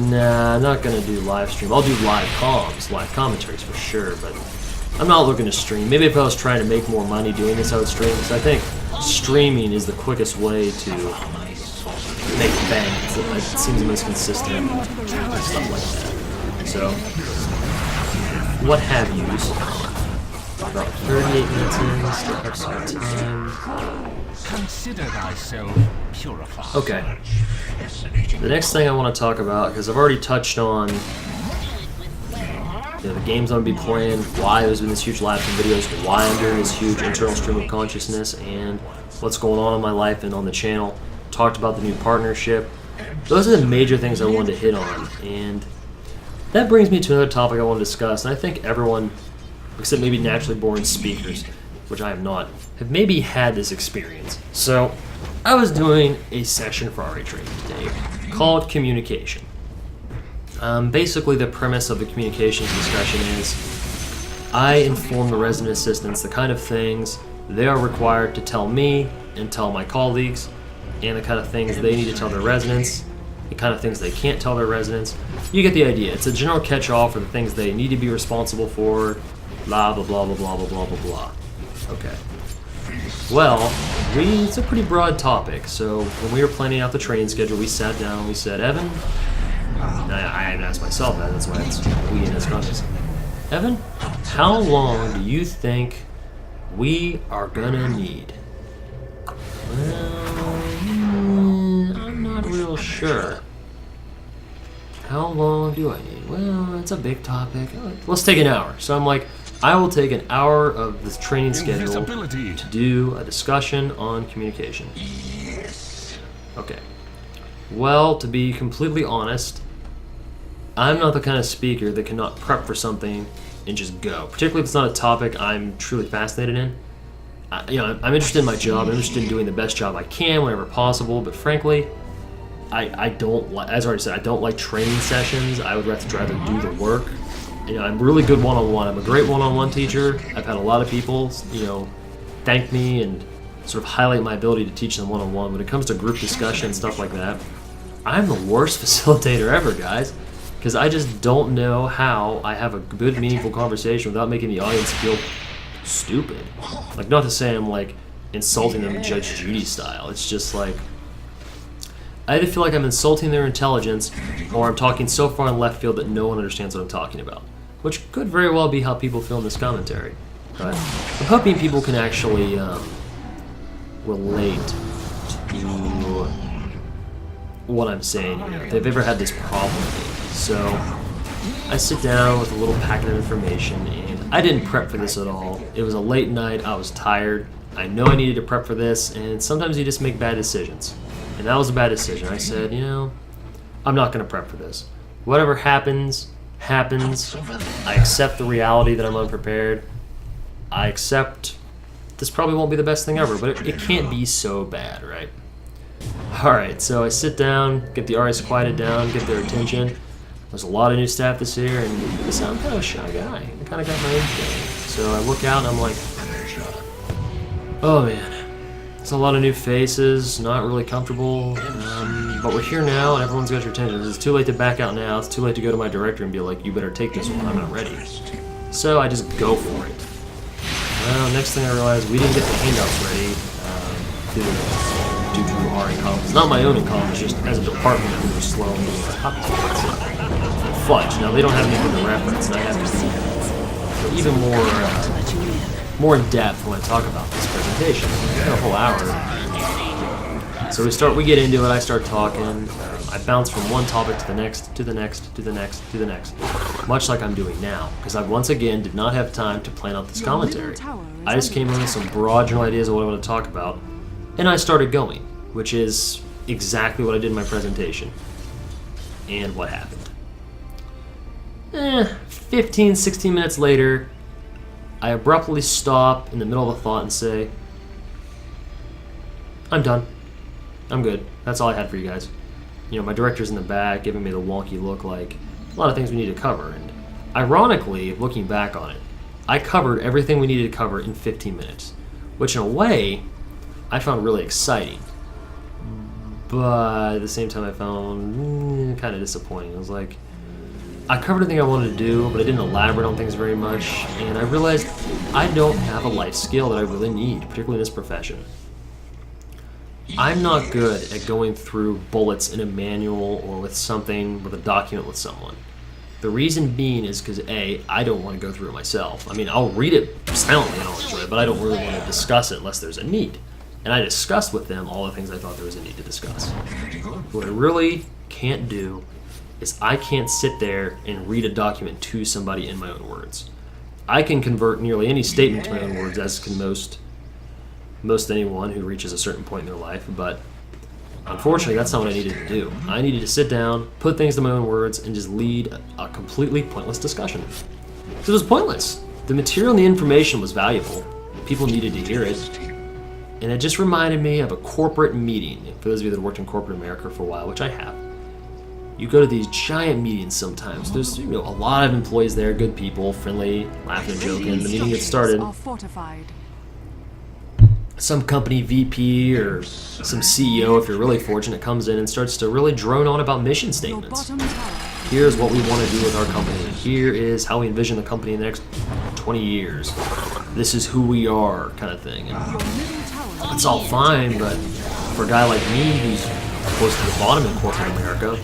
Nah, I'm not gonna do live stream. I'll do live commentaries for sure, but I'm not looking to stream. Maybe if I was trying to make more money doing this, I would stream, because I think streaming is the quickest way to make bank. It seems the most consistent and stuff like that. So, what have yous? About 38 minutes in, still have some time. Consider thyself purified. Okay. The next thing I want to talk about, because I've already touched on the games I'm going to be playing, why there's been this huge lapse in videos, why I'm doing this huge internal stream of consciousness, and what's going on in my life and on the channel. Talked about the new partnership. Those are the major things I wanted to hit on, and that brings me to another topic I want to discuss, and I think everyone, except maybe naturally born speakers, which I am not, have maybe had this experience. So, I was doing a session for RA training today called Communication. Basically, the premise of the communications discussion is I inform the resident assistants the kind of things they are required to tell me and tell my colleagues, and the kind of things they need to tell their residents, the kind of things they can't tell their residents. You get the idea. It's a general catch-all for the things they need to be responsible for, blah, blah, blah, blah, blah, blah, blah, blah, blah. Okay. Well, it's a pretty broad topic, so when we were planning out the training schedule, we sat down and we said, Evan, I hadn't asked myself that, that's why it's we in this context. Evan, how long do you think we are gonna need? Well, I'm not real sure. How long do I need? Well, it's a big topic. Let's take an hour. So I'm like, I will take an hour of this training schedule to do a discussion on communication. Okay. Well, to be completely honest, I'm not the kind of speaker that cannot prep for something and just go. Particularly if it's not a topic I'm truly fascinated in. I'm interested in my job. I'm interested in doing the best job I can whenever possible. But frankly, I don't like, as I already said, I don't like training sessions. I would rather do the work. I'm really good one-on-one. I'm a great one-on-one teacher. I've had a lot of people, thank me and sort of highlight my ability to teach them one-on-one. When it comes to group discussion and stuff like that, I'm the worst facilitator ever, guys, because I just don't know how I have a good, meaningful conversation without making the audience feel stupid. Like, not to say I'm like insulting them Judge Judy style. It's just like, I either feel like I'm insulting their intelligence, or I'm talking so far in left field that no one understands what I'm talking about, which could very well be how people feel in this commentary. But I'm hoping people can actually relate to what I'm saying here, if they've ever had this problem with me. So I sit down with a little packet of information, and I didn't prep for this at all. It was a late night, I was tired, I know I needed to prep for this, and sometimes you just make bad decisions. And that was a bad decision. I said, you know, I'm not going to prep for this. Whatever happens, happens. I accept the reality that I'm unprepared. I accept this probably won't be the best thing ever, but it can't be so bad, right? Alright, so I sit down, get the RAs quieted down, get their attention. There's a lot of new staff this year, and I'm kind of a shy guy. I kind of got my own thing. So I look out and I'm like, oh man. There's a lot of new faces, not really comfortable, but we're here now and everyone's got your attention. It's too late to back out now, it's too late to go to my director and be like, you better take this one, I'm not ready. So I just go for it. Well, next thing I realized, we didn't get the handouts ready due to our incompetence. Not my own incompetence, just as a department we were slow and moving top fudge. Now they don't have anything to reference, and I have to be even more in depth when I talk about this presentation. It's been a whole hour. So we get into it, I start talking, I bounce from one topic to the next, to the next, to the next, to the next, much like I'm doing now, because I once again did not have time to plan out this commentary. I just came in with some broad general ideas of what I want to talk about, and I started going, which is exactly what I did in my presentation. And what happened? 15, 16 minutes later, I abruptly stop in the middle of a thought and say, I'm done. I'm good. That's all I had for you guys. You know, my director's in the back giving me the wonky look like a lot of things we need to cover. And ironically, looking back on it, I covered everything we needed to cover in 15 minutes, which in a way, I found really exciting. But at the same time, I found kind of disappointing. I was like, I covered everything I wanted to do, but I didn't elaborate on things very much, and I realized I don't have a life skill that I really need, particularly in this profession. I'm not good at going through bullets in a manual or with something, with a document with someone. The reason being is because A, I don't want to go through it myself. I mean, I'll read it silently and I'll enjoy it, but I don't really want to discuss it unless there's a need. And I discussed with them all the things I thought there was a need to discuss. What I really can't do is I can't sit there and read a document to somebody in my own words. I can convert nearly any statement to my own words, as can most anyone who reaches a certain point in their life, but unfortunately that's not what I needed to do. I needed to sit down, put things to my own words, and just lead a completely pointless discussion. Because it was pointless. The material and the information was valuable. People needed to hear it. And it just reminded me of a corporate meeting. For those of you that have worked in corporate America for a while, which I have, you go to these giant meetings sometimes. There's a lot of employees there, good people, friendly, laughing and joking. The meeting gets started. Some company VP or some CEO, if you're really fortunate, comes in and starts to really drone on about mission statements. Here's what we want to do with our company. Here is how we envision the company in the next 20 years. This is who we are, kind of thing. And it's all fine, but for a guy like me who's close to the bottom in corporate America,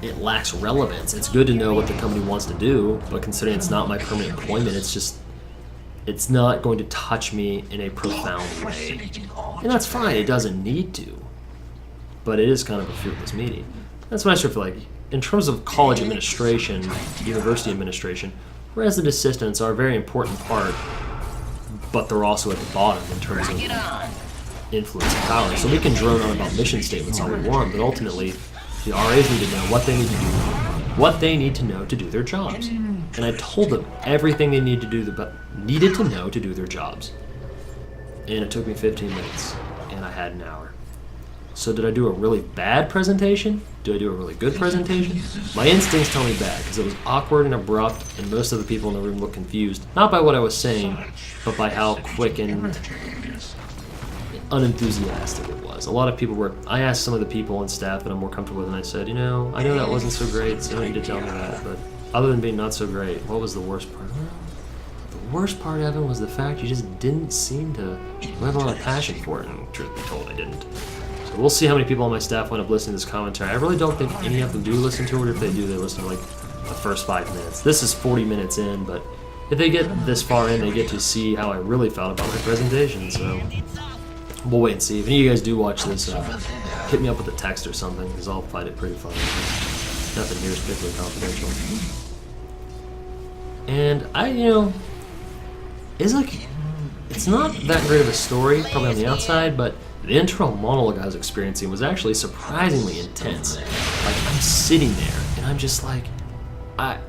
it lacks relevance. It's good to know what the company wants to do, but considering it's not my permanent employment, it's not going to touch me in a profound way. And that's fine, it doesn't need to. But it is kind of a fruitless meeting. That's what I sort of feel like. In terms of college administration, university administration, resident assistants are a very important part, but they're also at the bottom in terms of influence and power. So we can drone on about mission statements all we want, but ultimately, the RAs need to know what they need to do, what they need to know to do their jobs. And I told them everything they needed to know to do their jobs. And it took me 15 minutes, and I had an hour. So did I do a really bad presentation? Did I do a really good presentation? My instincts tell me bad, because it was awkward and abrupt, and most of the people in the room looked confused, not by what I was saying, but by how quick and unenthusiastic it was. A lot of people were, I asked some of the people and staff that I'm more comfortable with, and I said, I know that wasn't so great, so you don't need to tell me that, but other than being not so great, what was the worst part? The worst part, Evan, was the fact you just didn't seem to have a lot of passion for it, and truth be told, I didn't. So we'll see how many people on my staff wind up listening to this commentary. I really don't think any of them do listen to it. If they do, they listen to like the first 5 minutes. This is 40 minutes in, but if they get this far in, they get to see how I really felt about my presentation, so we'll wait and see. If any of you guys do watch this, hit me up with a text or something, because I'll find it pretty funny. Nothing here is particularly confidential. And it's not that great of a story, probably on the outside, but the internal monologue I was experiencing was actually surprisingly intense. Like, I'm sitting there, and I'm just like, I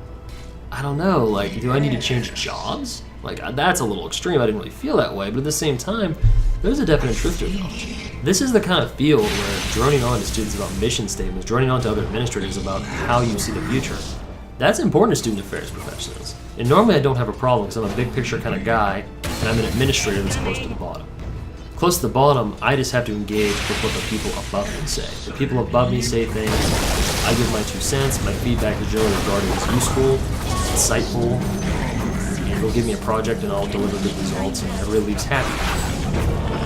don't know, like, do I need to change jobs? Like, that's a little extreme, I didn't really feel that way, but at the same time, there's a definite truth to it. This is the kind of field where droning on to students about mission statements, droning on to other administrators about how you see the future, that's important to student affairs professionals. And normally I don't have a problem because I'm a big picture kind of guy, and I'm an administrator that's close to the bottom. Close to the bottom, I just have to engage with what the people above me say. The people above me say things, I give my 2 cents, my feedback is generally regarded as useful, insightful, and they'll give me a project and I'll deliver good results and everybody leaves happy.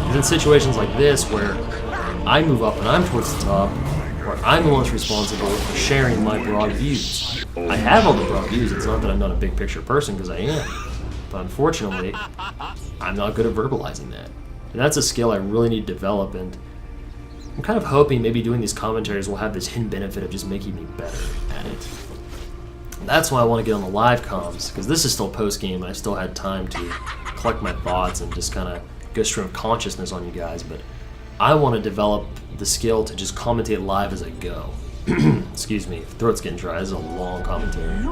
And in situations like this where I move up and I'm towards the top, where I'm the one that's responsible for sharing my broad views. I have all the broad views, it's not that I'm not a big picture person, because I am. But unfortunately, I'm not good at verbalizing that. And that's a skill I really need to develop, and I'm kind of hoping maybe doing these commentaries will have this hidden benefit of just making me better at it. And that's why I want to get on the live comms, because this is still post-game, and I still had time to collect my thoughts and just kind of go stream of consciousness on you guys, but I want to develop the skill to just commentate live as I go. Excuse me, throat's getting dry, this is a long commentary.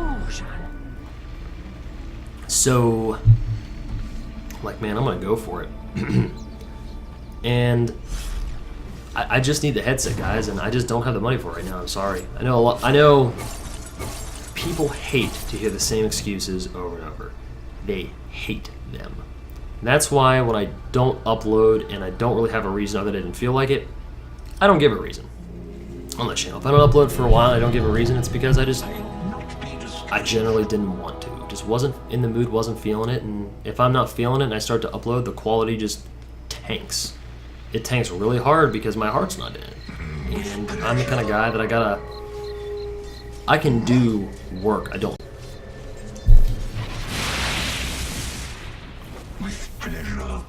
So, like, man, I'm going to go for it. And I just need the headset, guys, and I just don't have the money for it right now. I'm sorry. I know people hate to hear the same excuses over and over. They hate them. And that's why when I don't upload and I don't really have a reason other than I didn't feel like it, I don't give a reason on the channel. If I don't upload for a while and I don't give a reason, it's because I generally didn't want to. Just wasn't in the mood, wasn't feeling it, and if I'm not feeling it and I start to upload, the quality just tanks. It tanks really hard because my heart's not in it. And I'm the kind of guy that I can do work I don't. With pleasure.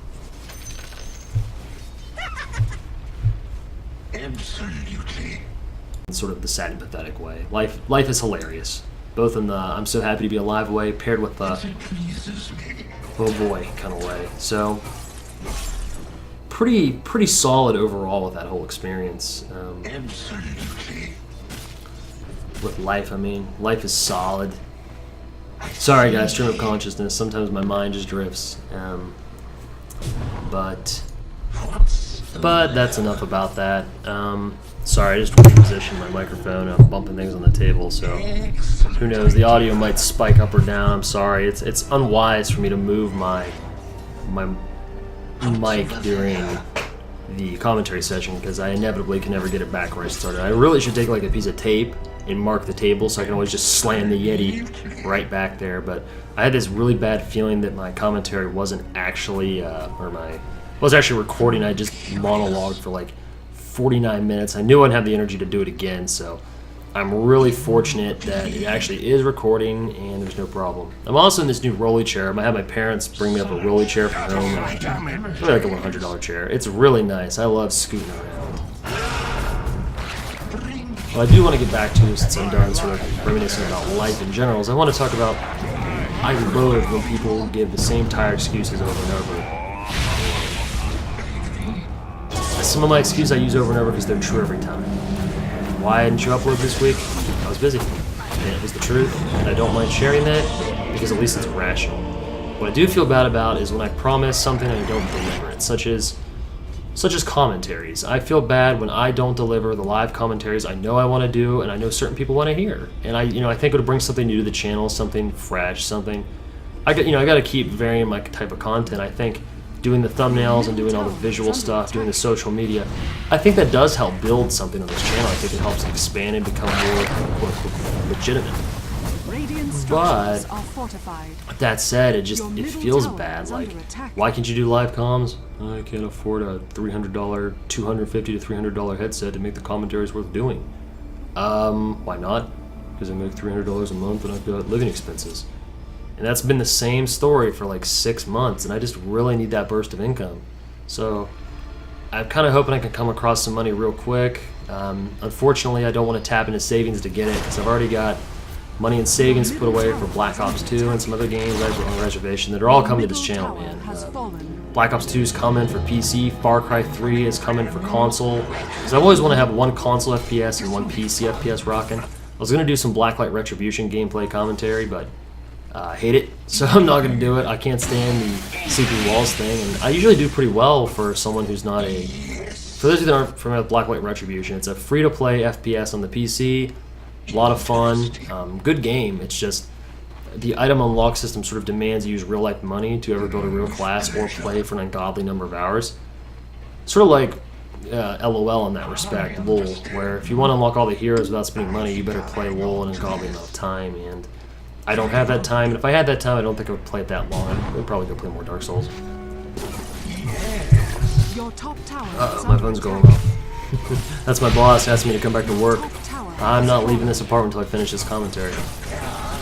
Absolutely. In sort of the sad and pathetic way. Life is hilarious. Both in the I'm so happy to be alive way, paired with the oh boy kind of way. So pretty solid overall with that whole experience. Absolutely. With life, I mean, life is solid. Sorry guys, stream of consciousness. Sometimes my mind just drifts. But that's enough about that. Sorry, I just repositioned my microphone. I'm bumping things on the table, so who knows? The audio might spike up or down. I'm sorry. It's unwise for me to move my mic during the commentary session because I inevitably can never get it back where I started. I really should take like a piece of tape and mark the table so I can always just slam the Yeti right back there. But I had this really bad feeling that my commentary wasn't actually, was actually recording. I just monologued for like 49 minutes. I knew I'd have the energy to do it again, so I'm really fortunate that it actually is recording and there's no problem. I'm also in this new rolly chair. I had my parents bring me up a rolly chair from home, like a $100 chair. It's really nice. I love scooting around. What I do want to get back to, since I'm done sort of reminiscing about life in general, is I want to talk about I loathe when people give the same tired excuses over and over. Some of my excuses I use over and over because they're true every time. Why didn't you upload this week? I was busy. And it was the truth, and I don't mind sharing that because at least it's rational. What I do feel bad about is when I promise something and I don't deliver it, such as commentaries. I feel bad when I don't deliver the live commentaries I know I want to do and I know certain people want to hear. And I think it would bring something new to the channel, something fresh, something. I got to keep varying my type of content. I think doing the thumbnails and doing all the visual stuff, doing the social media, I think that does help build something on this channel. I think it helps expand and become more quote-unquote legitimate. Radiant But structures are fortified. that said, it Your feels middle tower bad. is Like, under attack. why can't you do live comms? I can't afford a $300, $250 to $300 headset to make the commentaries worth doing. Why not? Because I make $300 a month and I've got living expenses. And that's been the same story for like 6 months, and I just really need that burst of income. So I'm kind of hoping I can come across some money real quick. Unfortunately, I don't want to tap into savings to get it, because I've already got money in savings put away for Black Ops 2 and some other games I have on reservation that are all coming to this channel, man. Black Ops 2 is coming for PC, Far Cry 3 is coming for console, because I always want to have one console FPS and one PC FPS rocking. I was going to do some Blacklight Retribution gameplay commentary, but I hate it, so I'm not going to do it. I can't stand the sleeping walls thing, and I usually do pretty well for someone who's not a... For those of you that aren't familiar with Blacklight Retribution, it's a free-to-play FPS on the PC, a lot of fun, good game. It's just the item unlock system sort of demands you use real-life money to ever build a real class or play for an ungodly number of hours. Sort of like LOL in that respect, LOL, where if you want to unlock all the heroes without spending money, you better play LOL an ungodly amount of time, and I don't have that time, and if I had that time, I don't think I would play it that long. I would probably go play more Dark Souls. Your top tower My phone's going off. That's my boss asking me to come back to work. I'm not leaving this apartment until I finish this commentary.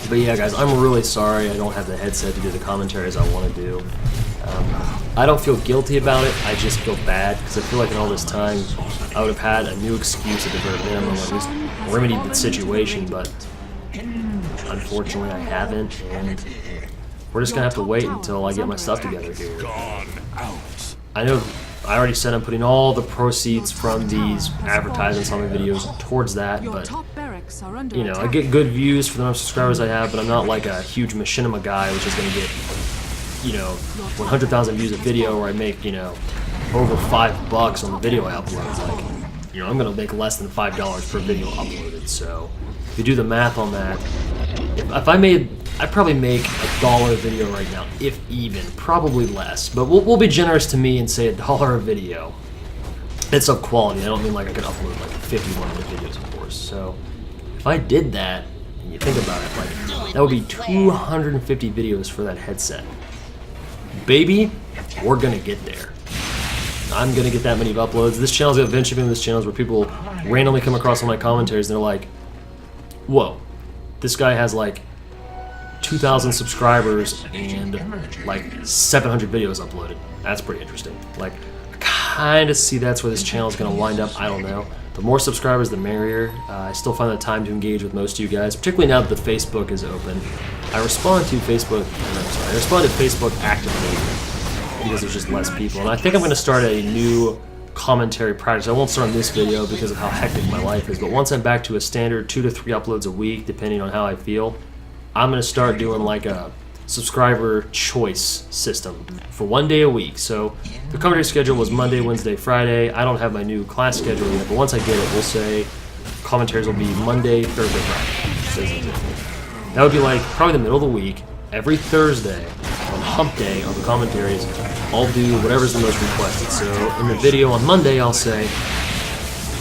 But yeah, guys, I'm really sorry I don't have the headset to do the commentaries I want to do. I don't feel guilty about it, I just feel bad, because I feel like in all this time, I would have had a new excuse at the very minimum, or at least remedied the situation, but unfortunately I haven't, and we're just going to have to wait until I get my stuff together here. I know I already said I'm putting all the proceeds from these advertisements on my videos towards that, but you know, I get good views for the number of subscribers I have, but I'm not like a huge machinima guy which is going to get, you know, 100,000 views a video where I make, you know, over $5 on the video I upload. Like, you know, I'm going to make less than $5 per video uploaded, so if you do the math on that, if I made, I'd probably make $1 a video right now, if even, probably less. But we'll be generous to me and say $1 a video. It's of quality. I don't mean like I could upload like 51 videos, of course. So if I did that, and you think about it, like that would be 250 videos for that headset. Baby, we're gonna get there. I'm gonna get that many uploads. This channel's gonna eventually be one of those channels where people randomly come across all my commentaries and they're like, whoa, this guy has like 2,000 subscribers and like 700 videos uploaded. That's pretty interesting. Like, I kind of see that's where this channel is going to wind up. I don't know. The more subscribers, the merrier. I still find the time to engage with most of you guys, particularly now that the Facebook is open. I respond to Facebook. I respond to Facebook actively because there's just less people. And I think I'm going to start a new commentary practice. I won't start on this video because of how hectic my life is, but once I'm back to a standard 2 to 3 uploads a week, depending on how I feel, I'm going to start doing like a subscriber choice system for 1 day a week. So the commentary schedule was Monday, Wednesday, Friday. I don't have my new class schedule yet, but once I get it, we'll say commentaries will be Monday, Thursday, Friday. That would be like probably the middle of the week. Every Thursday on hump day on the commentaries, I'll do whatever's the most requested. So in the video on Monday, I'll say,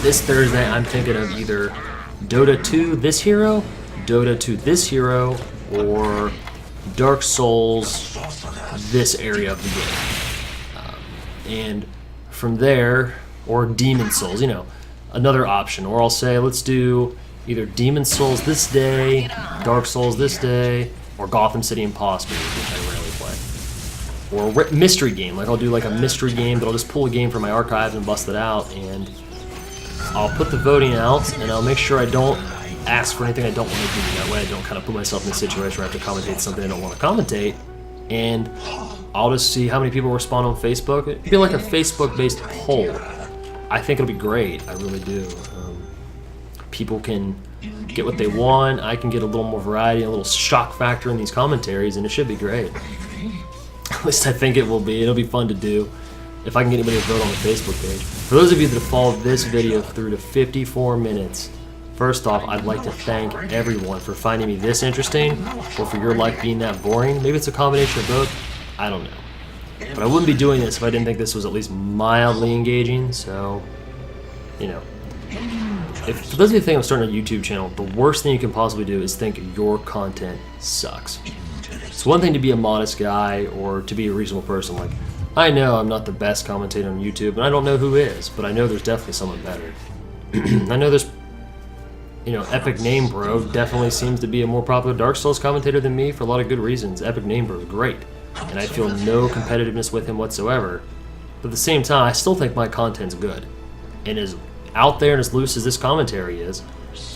this Thursday I'm thinking of either DOTA2 this hero, DOTA2 this hero, or Dark Souls this area of the game. And from there, or Demon Souls, you know, another option. Or I'll say, let's do either Demon Souls this day, Dark Souls this day, or Gotham City Imposters, which I rarely play. Or a mystery game, like I'll do like a mystery game, but I'll just pull a game from my archives and bust it out, and I'll put the voting out, and I'll make sure I don't ask for anything I don't want to do. That way I don't kind of put myself in a situation where I have to commentate something I don't want to commentate, and I'll just see how many people respond on Facebook. It'd be like a Facebook-based poll. I think it'll be great. I really do. People can get what they want. I can get a little more variety, a little shock factor in these commentaries, and it should be great. At least I think it will be. It'll be fun to do if I can get anybody to vote on the Facebook page. For those of you that have followed this video through to 54 minutes, first off, I'd like to thank everyone for finding me this interesting, or for your life being that boring. Maybe it's a combination of both. I don't know. But I wouldn't be doing this if I didn't think this was at least mildly engaging, so, you know. if for those of you who think I'm starting a YouTube channel, the worst thing you can possibly do is think your content sucks. It's one thing to be a modest guy or to be a reasonable person. Like, I know I'm not the best commentator on YouTube, and I don't know who is, but I know there's definitely someone better. I know there's, you know, Epic Name Bro definitely seems to be a more popular Dark Souls commentator than me for a lot of good reasons. Epic Name Bro is great, and I feel no competitiveness with him whatsoever. But at the same time, I still think my content's good. And as out there and as loose as this commentary is,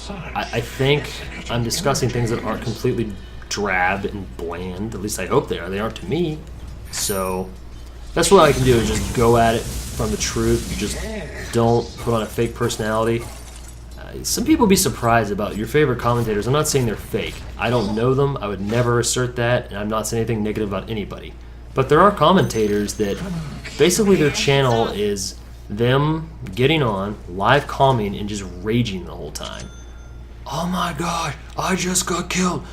I think I'm discussing things that aren't completely drab and bland. At least I hope they are. They aren't to me. So that's what I can do, is just go at it from the truth. Just don't put on a fake personality. Some people be surprised about your favorite commentators. I'm not saying they're fake. I don't know them. I would never assert that, and I'm not saying anything negative about anybody. But there are commentators that basically their channel is them getting on, live commenting, and just raging the whole time. Oh my god, I just got killed.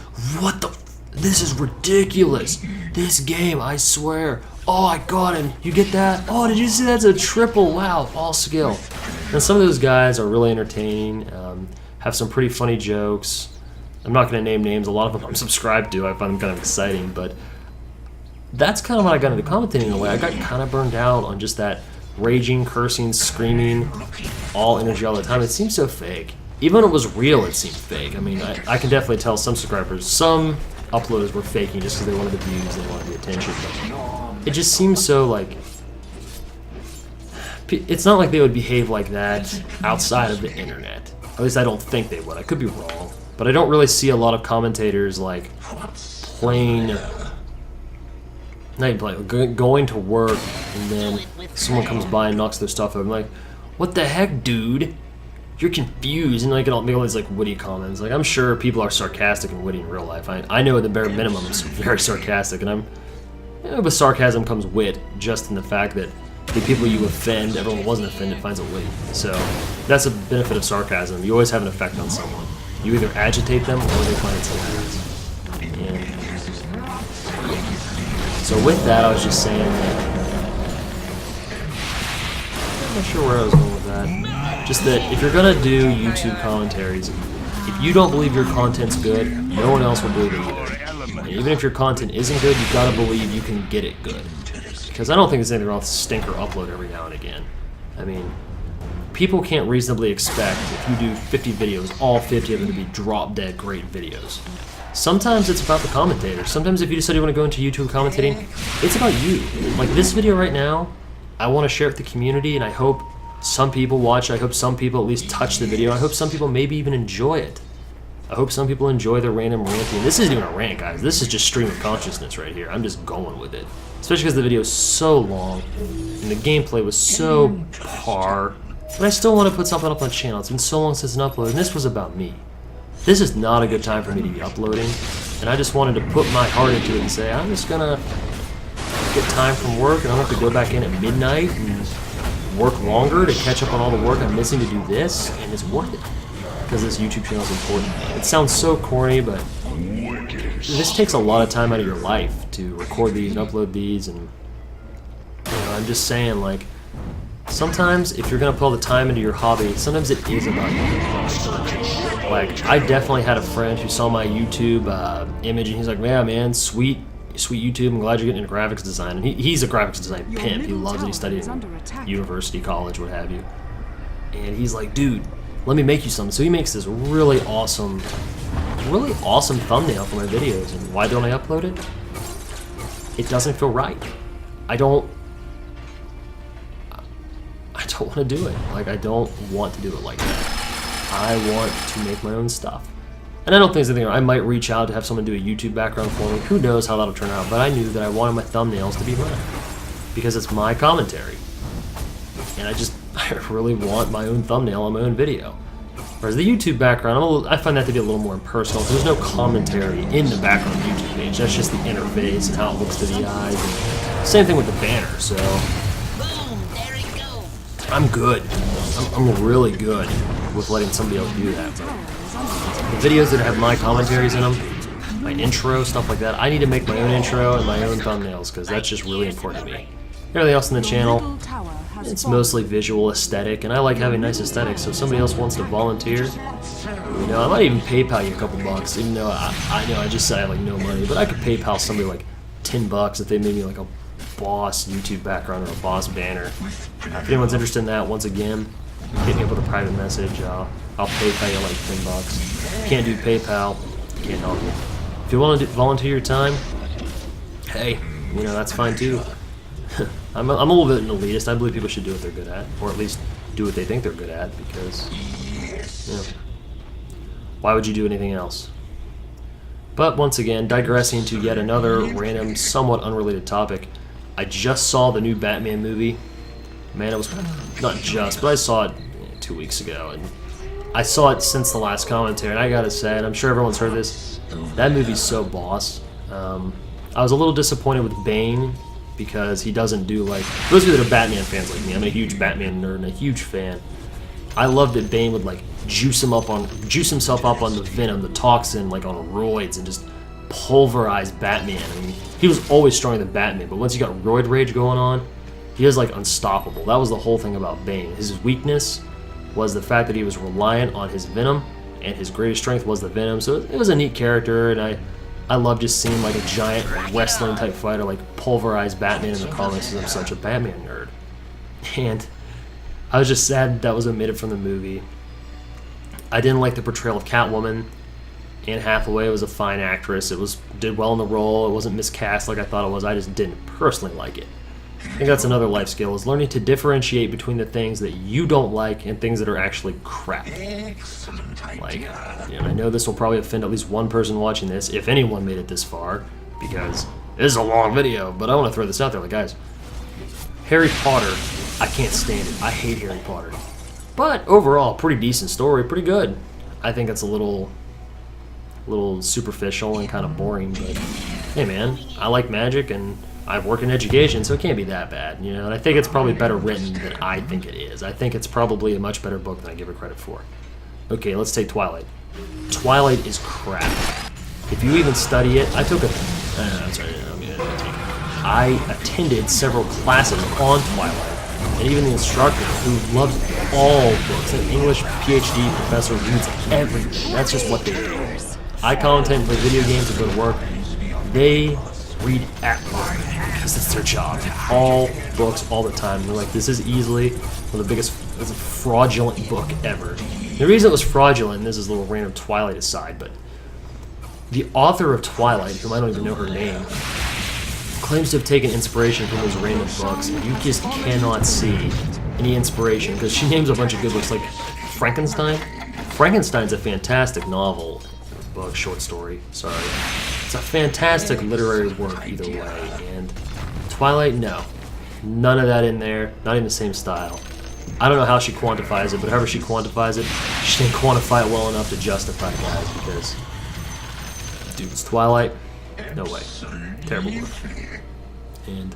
What the this is ridiculous. This game, I swear. Oh, I got him. You get that? Oh, did you see that's a triple? Wow, all skill. And some of those guys are really entertaining, have some pretty funny jokes. I'm not going to name names. A lot of them I'm subscribed to. I find them kind of exciting, but that's kind of when I got into commentating in a way. I got kind of burned out on just that raging, cursing, screaming, all energy all the time. It seems so fake. Even when it was real, it seemed fake. I mean, I can definitely tell some subscribers, some uploaders were faking just because they wanted the views, they wanted the attention. But it just seems so like... It's not like they would behave like that outside of the internet. At least I don't think they would. I could be wrong. But I don't really see a lot of commentators like playing... Not even playing, going to work and then someone comes by and knocks their stuff over. I'm like, what the heck, dude? You're confused, and like, make all these like witty comments. Like, I'm sure people are sarcastic and witty in real life. I know at the bare minimum I'm very sarcastic, and with sarcasm comes wit, just in the fact that the people you offend, everyone who wasn't offended finds it witty. So that's a benefit of sarcasm. You always have an effect on someone. You either agitate them or they find it hilarious. And so with that, I was just saying that I'm not sure where I was going with that. Just that if you're gonna do YouTube commentaries, if you don't believe your content's good, no one else will believe it either. And even if your content isn't good, you've got to believe you can get it good. Because I don't think there's anything wrong with stinker upload every now and again. I mean, people can't reasonably expect if you do 50 videos, all 50 of them to be drop-dead great videos. Sometimes it's about the commentators. Sometimes if you decide you want to go into YouTube commentating, it's about you. Like this video right now, I want to share it with the community, and I hope some people watch. I hope some people at least touch the video. I hope some people maybe even enjoy it. I hope some people enjoy the random ranting. This isn't even a rant, guys. This is just stream of consciousness right here. I'm just going with it. Especially because the video is so long, and the gameplay was so par. But I still want to put something up on the channel. It's been so long since an upload, and this was about me. This is not a good time for me to be uploading, and I just wanted to put my heart into it and say, I'm just gonna get time from work, and I'm gonna have to go back in at midnight and work longer to catch up on all the work I'm missing to do this, and it's worth it. Because this YouTube channel is important. It sounds so corny, but this takes a lot of time out of your life to record these and upload these, and you know, I'm just saying, like, sometimes if you're gonna put all the time into your hobby, sometimes it is about you. Like, I definitely had a friend who saw my YouTube image, and he's like, "Yeah, man, sweet YouTube. I'm glad you're getting into graphics design." And he's a graphics design pimp. He loves it. He studied in university, college, what have you. And he's like, "Dude, let me make you something." So he makes this really awesome thumbnail for my videos. And why don't I upload it? It doesn't feel right. I don't want to do it. Like, I don't want to do it like that. I want to make my own stuff. And I don't think there's anything wrong. I might reach out to have someone do a YouTube background for me. Who knows how that'll turn out. But I knew that I wanted my thumbnails to be mine. Because it's my commentary. And I really want my own thumbnail on my own video. Whereas the YouTube background, I find that to be a little more impersonal. There's no commentary in the background of the YouTube page. That's just the interface and how it looks to the eyes. And same thing with the banner. So I'm good. I'm really good with letting somebody else do that. But the videos that have my commentaries in them, my intro, stuff like that, I need to make my own intro and my own thumbnails because that's just really important to me. Everything else on the channel, Middle tower has it's fallen. mostly visual aesthetic, and I like having nice aesthetics, so if somebody else wants to volunteer, you know, I might even PayPal you a couple bucks, even though I know I just said I have like no money, but I could PayPal somebody like $10 if they made me like a boss YouTube background or a boss banner. If anyone's interested in that, once again, hit me up with a private message. I'll PayPal you like $10. Can't do PayPal, can't help you. If you want to volunteer your time, hey, you know, that's fine too. I'm a little bit an elitist. I believe people should do what they're good at, or at least do what they think they're good at, because, you know, why would you do anything else? But once again, digressing to yet another random, somewhat unrelated topic, I just saw the new Batman movie. Man, it was not just, but I saw it 2 weeks ago, and I saw it since the last commentary, and I gotta say, and I'm sure everyone's heard this, that movie's so boss. I was a little disappointed with Bane, because he doesn't do like, for those of you that are Batman fans like me, I'm a huge Batman nerd and a huge fan. I loved that Bane would like juice himself up on the venom, the toxin, like on roids, and just pulverize Batman. I mean, he was always stronger than Batman, but once you got roid rage going on, he was like unstoppable. That was the whole thing about Bane. His weakness was the fact that he was reliant on his venom, and his greatest strength was the venom. So it was a neat character, and I love just seeing like a giant wrestling type fighter like pulverize Batman in the comics, because I'm such a Batman nerd. And I was just sad that was omitted from the movie. I didn't like the portrayal of Catwoman. Anne Hathaway was a fine actress. Did well in the role. It wasn't miscast like I thought it was. I just didn't personally like it. I think that's another life skill, is learning to differentiate between the things that you don't like and things that are actually crap. Like, you know, I know this will probably offend at least one person watching this, if anyone made it this far, because this is a long video, but I want to throw this out there, like, guys, Harry Potter, I can't stand it. I hate Harry Potter. But overall, pretty decent story, pretty good. I think it's a little superficial and kind of boring, but hey man, I like magic and I work in education, so it can't be that bad, you know, and I think it's probably better written than I think it is. I think it's probably a much better book than I give it credit for. Okay, let's take Twilight. Twilight is crap. If you even study it, I attended several classes on Twilight, and even the instructor, who loves all books, an English PhD professor, reads everything. That's just what they do. I commentate and play video games and go to work. They read at work, because it's their job. All books, all the time. And they're like, this is easily one of the biggest, it's a fraudulent book ever. The reason it was fraudulent, and this is a little random Twilight aside, but the author of Twilight, whom I don't even know her name, claims to have taken inspiration from those random books, and you just cannot see any inspiration, because she names a bunch of good books, like Frankenstein. Frankenstein's a fantastic novel, book, short story, sorry. It's a fantastic literary work either way, and Twilight, no. None of that in there, not even the same style. I don't know how she quantifies it, but however she quantifies it, she didn't quantify it well enough to justify it, guys, because, dude, it's Twilight, no way. Terrible book. And,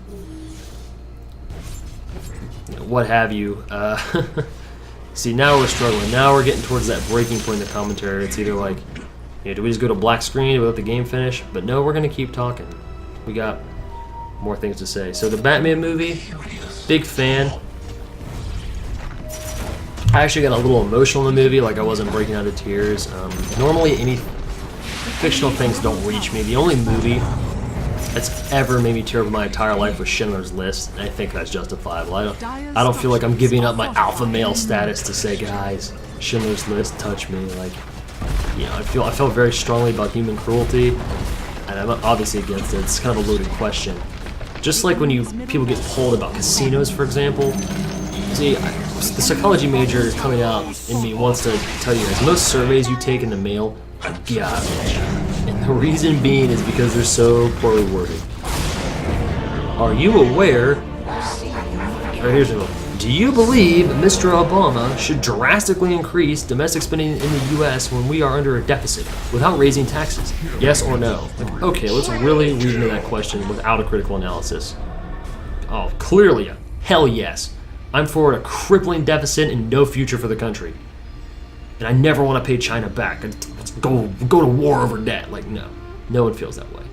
you know, what have you. See, now we're struggling. Now we're getting towards that breaking point in the commentary. It's either like, you know, do we just go to black screen and let the game finish? But no, we're going to keep talking. We got more things to say. So the Batman movie, big fan. I actually got a little emotional in the movie, like I wasn't breaking out into tears. Normally, any fictional things don't reach me. The only movie that's ever made me tear over my entire life was Schindler's List, and I think that's justifiable. I don't feel like I'm giving up my alpha male status to say, guys, Schindler's List, touch me. Like, you know, I feel very strongly about human cruelty, and I'm obviously against it. It's kind of a loaded question. Just like when people get polled about casinos, for example. See, the psychology major coming out in me wants to tell you guys, most surveys you take in the mail are garbage. And the reason being is because they're so poorly worded. Are you aware? Or here's the do you believe Mr. Obama should drastically increase domestic spending in the U.S. when we are under a deficit without raising taxes? Yes or no? Like, okay, let's really read into that question without a critical analysis. Oh, clearly, hell yes. I'm for a crippling deficit and no future for the country. And I never want to pay China back. Let's go to war over debt. Like, no. No one feels that way.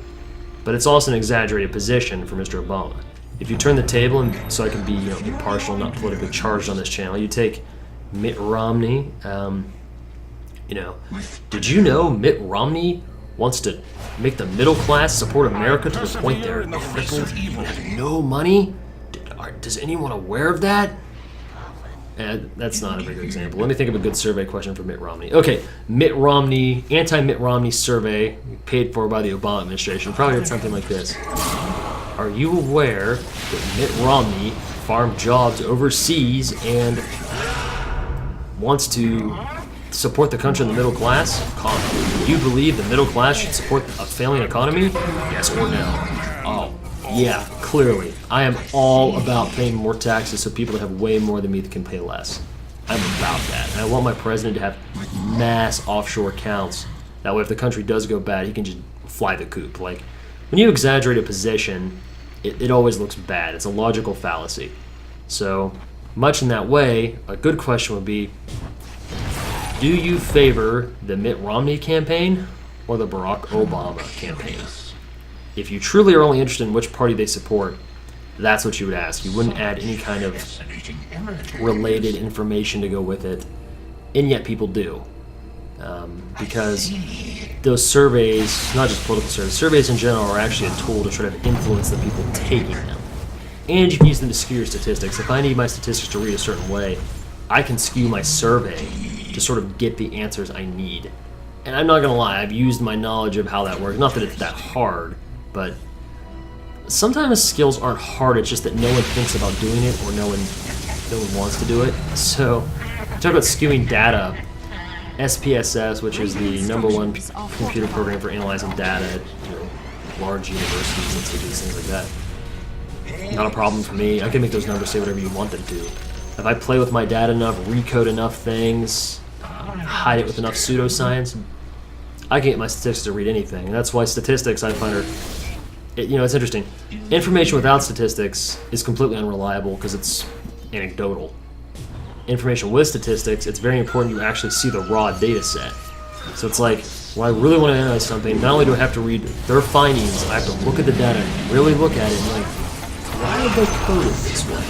But it's also an exaggerated position for Mr. Obama. if you turn the table, and so I can be impartial, not politically charged on this channel, you take Mitt Romney. Did you know Mitt Romney wants to make the middle class support America to the point they're crippled and have no money? Does anyone aware of that? That's not a very good example. Let me think of a good survey question for Mitt Romney. Okay, Mitt Romney, anti-Mitt Romney survey paid for by the Obama administration. Probably had something like this. Are you aware that Mitt Romney farmed jobs overseas and wants to support the country and the middle class? Do you believe the middle class should support a failing economy? Yes or no? Oh, yeah, clearly. I am all about paying more taxes so people that have way more than me can pay less. I'm about that. And I want my president to have mass offshore accounts. That way if the country does go bad, he can just fly the coop. Like, when you exaggerate a position, it always looks bad. It's a logical fallacy. So, much in that way, a good question would be, do you favor the Mitt Romney campaign or the Barack Obama campaign? If you truly are only interested in which party they support, that's what you would ask. You wouldn't add any kind of related information to go with it, and yet people do. Because those surveys, not just political surveys in general, are actually a tool to try to influence the people taking them. And you can use them to skew your statistics. If I need my statistics to read a certain way, I can skew my survey to sort of get the answers I need. And I'm not going to lie, I've used my knowledge of how that works. Not that it's that hard, but sometimes skills aren't hard, it's just that no one thinks about doing it or no one wants to do it. So, talk about skewing data. SPSS, which is the #1 computer program for analyzing data at large universities, institutes, things like that. Not a problem for me. I can make those numbers say whatever you want them to. If I play with my data enough, recode enough things, hide it with enough pseudoscience, I can get my statistics to read anything. And that's why statistics, I find, it's interesting. Information without statistics is completely unreliable because it's anecdotal. Information with statistics, it's very important you actually see the raw data set. So it's like, when I really want to analyze something, not only do I have to read their findings, I have to look at the data and really look at it and like, why did they code it this way?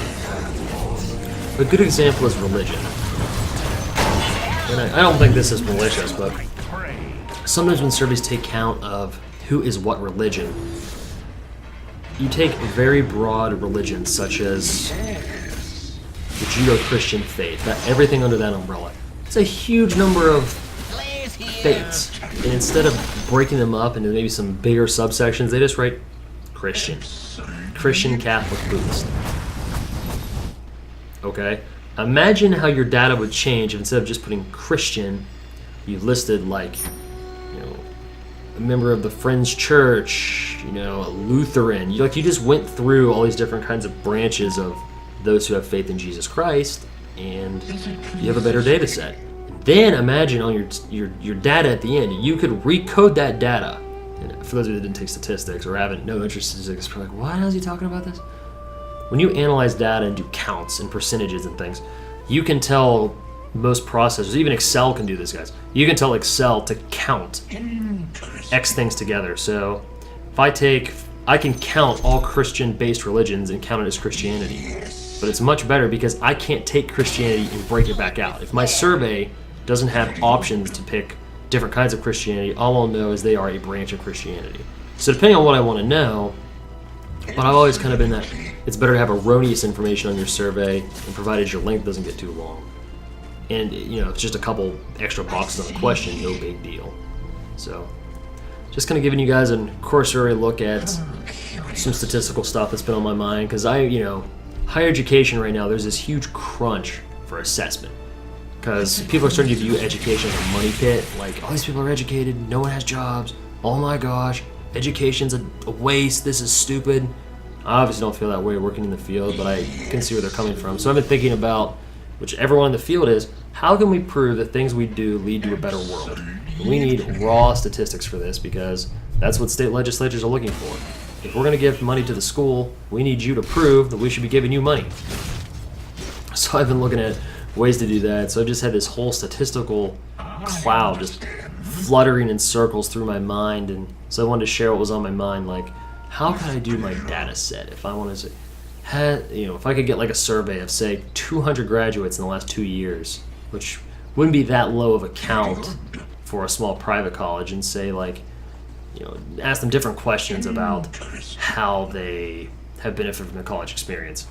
A good example is religion. And I don't think this is malicious, but sometimes when surveys take count of who is what religion, you take very broad religions such as the Judeo-Christian faith, everything under that umbrella. It's a huge number of faiths. And instead of breaking them up into maybe some bigger subsections, they just write Christian. Christian, Catholic, Buddhist. Okay? Imagine how your data would change if instead of just putting Christian, you listed like, a member of the Friends Church, a Lutheran. You just went through all these different kinds of branches of those who have faith in Jesus Christ, and you have a better data set. Then imagine on your data at the end, you could recode that data. And for those of you that didn't take statistics or haven't no interest in statistics, you're like, what is he talking about this? When you analyze data and do counts and percentages and things, you can tell most processors, even Excel can do this, guys. You can tell Excel to count X things together. So if I can count all Christian-based religions and count it as Christianity. But it's much better because I can't take Christianity and break it back out. If my survey doesn't have options to pick different kinds of Christianity, all I'll know is they are a branch of Christianity. So depending on what I want to know, but I've always kind of been that it's better to have erroneous information on your survey, and provided your length doesn't get too long. And, it's just a couple extra boxes on a question, no big deal. So, just kind of giving you guys a cursory look at some statistical stuff that's been on my mind, because higher education right now, there's this huge crunch for assessment. Because people are starting to view education as a money pit, like, all these people are educated, no one has jobs, oh my gosh, education's a waste, this is stupid. I obviously don't feel that way working in the field, but I can see where they're coming from. So I've been thinking about, which everyone in the field is, how can we prove that things we do lead to a better world? We need raw statistics for this because that's what state legislatures are looking for. If we're going to give money to the school, we need you to prove that we should be giving you money. So I've been looking at ways to do that. So I've just had this whole statistical cloud just fluttering in circles through my mind. And so I wanted to share what was on my mind, like, how can I do my data set if I want to say, if I could get like a survey of say 200 graduates in the last 2 years, which wouldn't be that low of a count for a small private college, and say like, ask them different questions about how they have benefited from the college experience.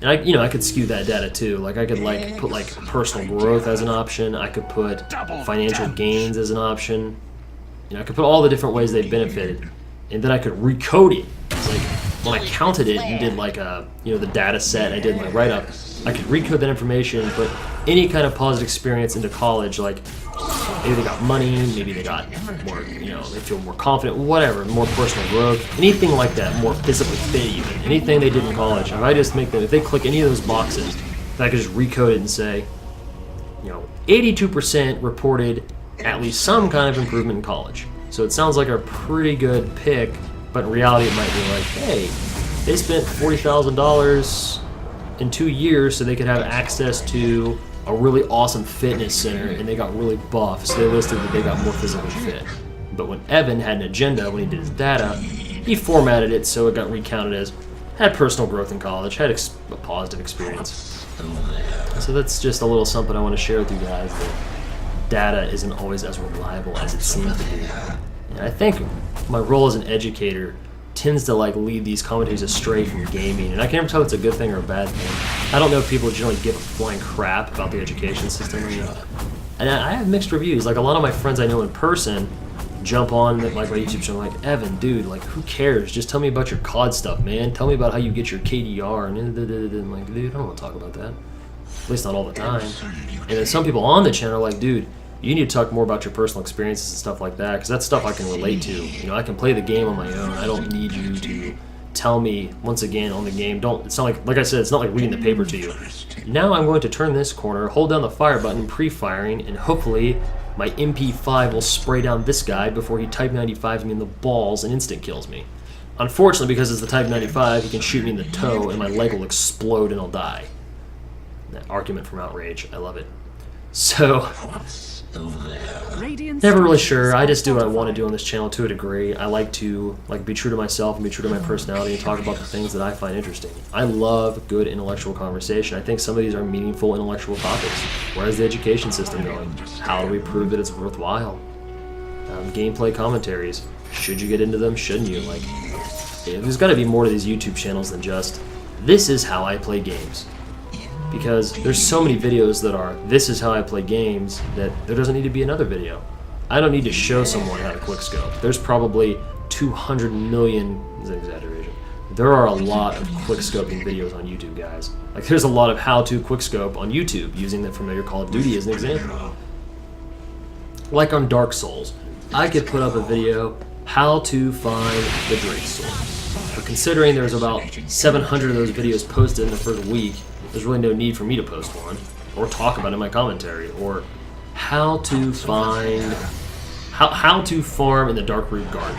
And I could skew that data too. Like I could put like personal growth as an option. I could put financial gains as an option. I could put all the different ways they've benefited, and then I could recode it. It's like when I counted it and did like the data set, I did my write up. I could recode that information and put any kind of positive experience into college. Like maybe they got money, maybe they got more, they feel more confident, whatever, more personal growth, anything like that, more physically fit even, anything they did in college. If I just if they click any of those boxes, then I could just recode it and say, 82% reported at least some kind of improvement in college. So it sounds like a pretty good pick, but in reality it might be like, hey, they spent $40,000 in 2 years so they could have access to a really awesome fitness center, and they got really buff, so they listed that they got more physically fit. But when Evan had an agenda, when he did his data, he formatted it so it got recounted as had personal growth in college, had a positive experience. So that's just a little something I want to share with you guys, that data isn't always as reliable as it seems to be. And I think my role as an educator tends to lead these commentaries astray from gaming, and I can never tell if it's a good thing or a bad thing. I don't know if people generally give a flying crap about the education system, and I have mixed reviews. Like a lot of my friends I know in person jump on my YouTube channel like, Evan, dude, who cares? Just tell me about your COD stuff, man. Tell me about how you get your KDR, and I'm like, dude, I don't want to talk about that. At least not all the time. And then some people on the channel are like, dude, you need to talk more about your personal experiences and stuff like that, because that's stuff I can relate to. I can play the game on my own. I don't need you to tell me, once again, on the game. It's not like I said, it's not like reading the paper to you. Now I'm going to turn this corner, hold down the fire button, pre-firing, and hopefully my MP5 will spray down this guy before he Type 95s me in the balls and instant kills me. Unfortunately, because it's the Type 95, he can shoot me in the toe and my leg will explode and I'll die. That argument from Outrage, I love it. So, never really sure. I just do what I want to do on this channel to a degree. I like to be true to myself and be true to my personality and talk about the things that I find interesting. I love good intellectual conversation. I think some of these are meaningful intellectual topics. Where is the education system going? How do we prove that it's worthwhile? Gameplay commentaries. Should you get into them? Shouldn't you? There's got to be more to these YouTube channels than just, this is how I play games. Because there's so many videos that are, this is how I play games, that there doesn't need to be another video. I don't need to show someone how to quickscope. There's probably 200 million, is an exaggeration. There are a lot of quickscoping videos on YouTube, guys. There's a lot of how-to quickscope on YouTube, using the familiar Call of Duty as an example. Like on Dark Souls, I could put up a video, how to find the Drake Sword. But considering there's about 700 of those videos posted in the first week, there's really no need for me to post one, or talk about it in my commentary, or how to find, how to farm in the Darkroot Garden.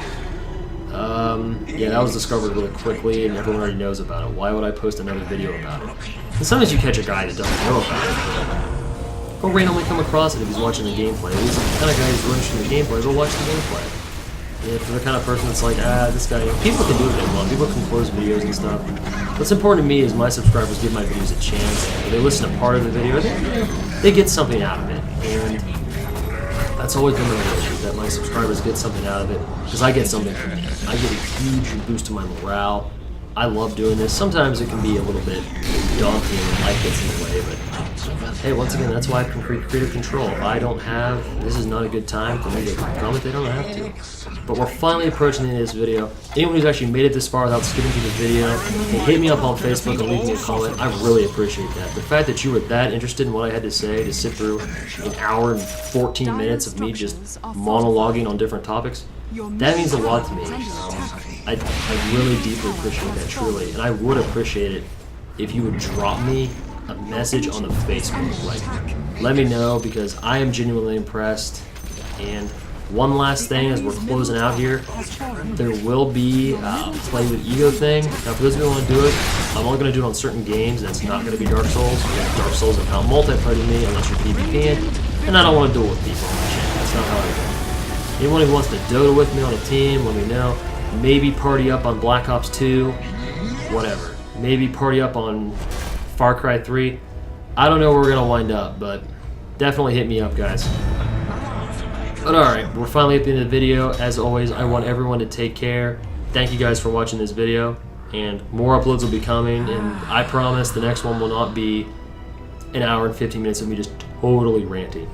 Yeah, that was discovered really quickly, and everyone already knows about it. Why would I post another video about it? And sometimes you catch a guy that doesn't know about it, or randomly come across it if he's watching the gameplay. If he's the kind of guy who's really interested in the gameplay, go watch the gameplay. If you're the kind of person that's like, this guy, people can do what they want, people can close videos and stuff. What's important to me is my subscribers give my videos a chance. If they listen to part of the video, they get something out of it. And that's always been my goal, that my subscribers get something out of it, because I get something from it. I get a huge boost to my morale. I love doing this. Sometimes it can be a little bit daunting and life gets in the way, but hey, once again, that's why I can create creative control. If I don't have, this is not a good time for me to comment, they don't have to. But we're finally approaching the end of this video. Anyone who's actually made it this far without skipping through the video, hey, hit me up on Facebook and leave me a comment. I really appreciate that. The fact that you were that interested in what I had to say, to sit through an hour and 14 minutes of me just monologuing on different topics, that means a lot to me. I really deeply appreciate that, truly. And I would appreciate it if you would drop me a message on the Facebook. Let me know, because I am genuinely impressed. And one last thing as we're closing out here, there will be a play with ego thing. Now, for those of you who want to do it, I'm only going to do it on certain games, and it's not going to be Dark Souls. Dark Souls are not multiplayer to me unless you're PvPing, and I don't want to duel with people on my channel. That's not how I do. Anyone who wants to Dota with me on a team, let me know. Maybe party up on Black Ops 2, whatever. maybe party up on Far Cry 3. I don't know where we're going to wind up, but definitely hit me up, guys. But alright, we're finally at the end of the video. As always, I want everyone to take care. Thank you guys for watching this video, and more uploads will be coming, and I promise the next one will not be an hour and 15 minutes of me just totally ranting.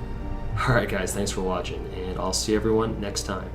Alright guys, thanks for watching, and I'll see everyone next time.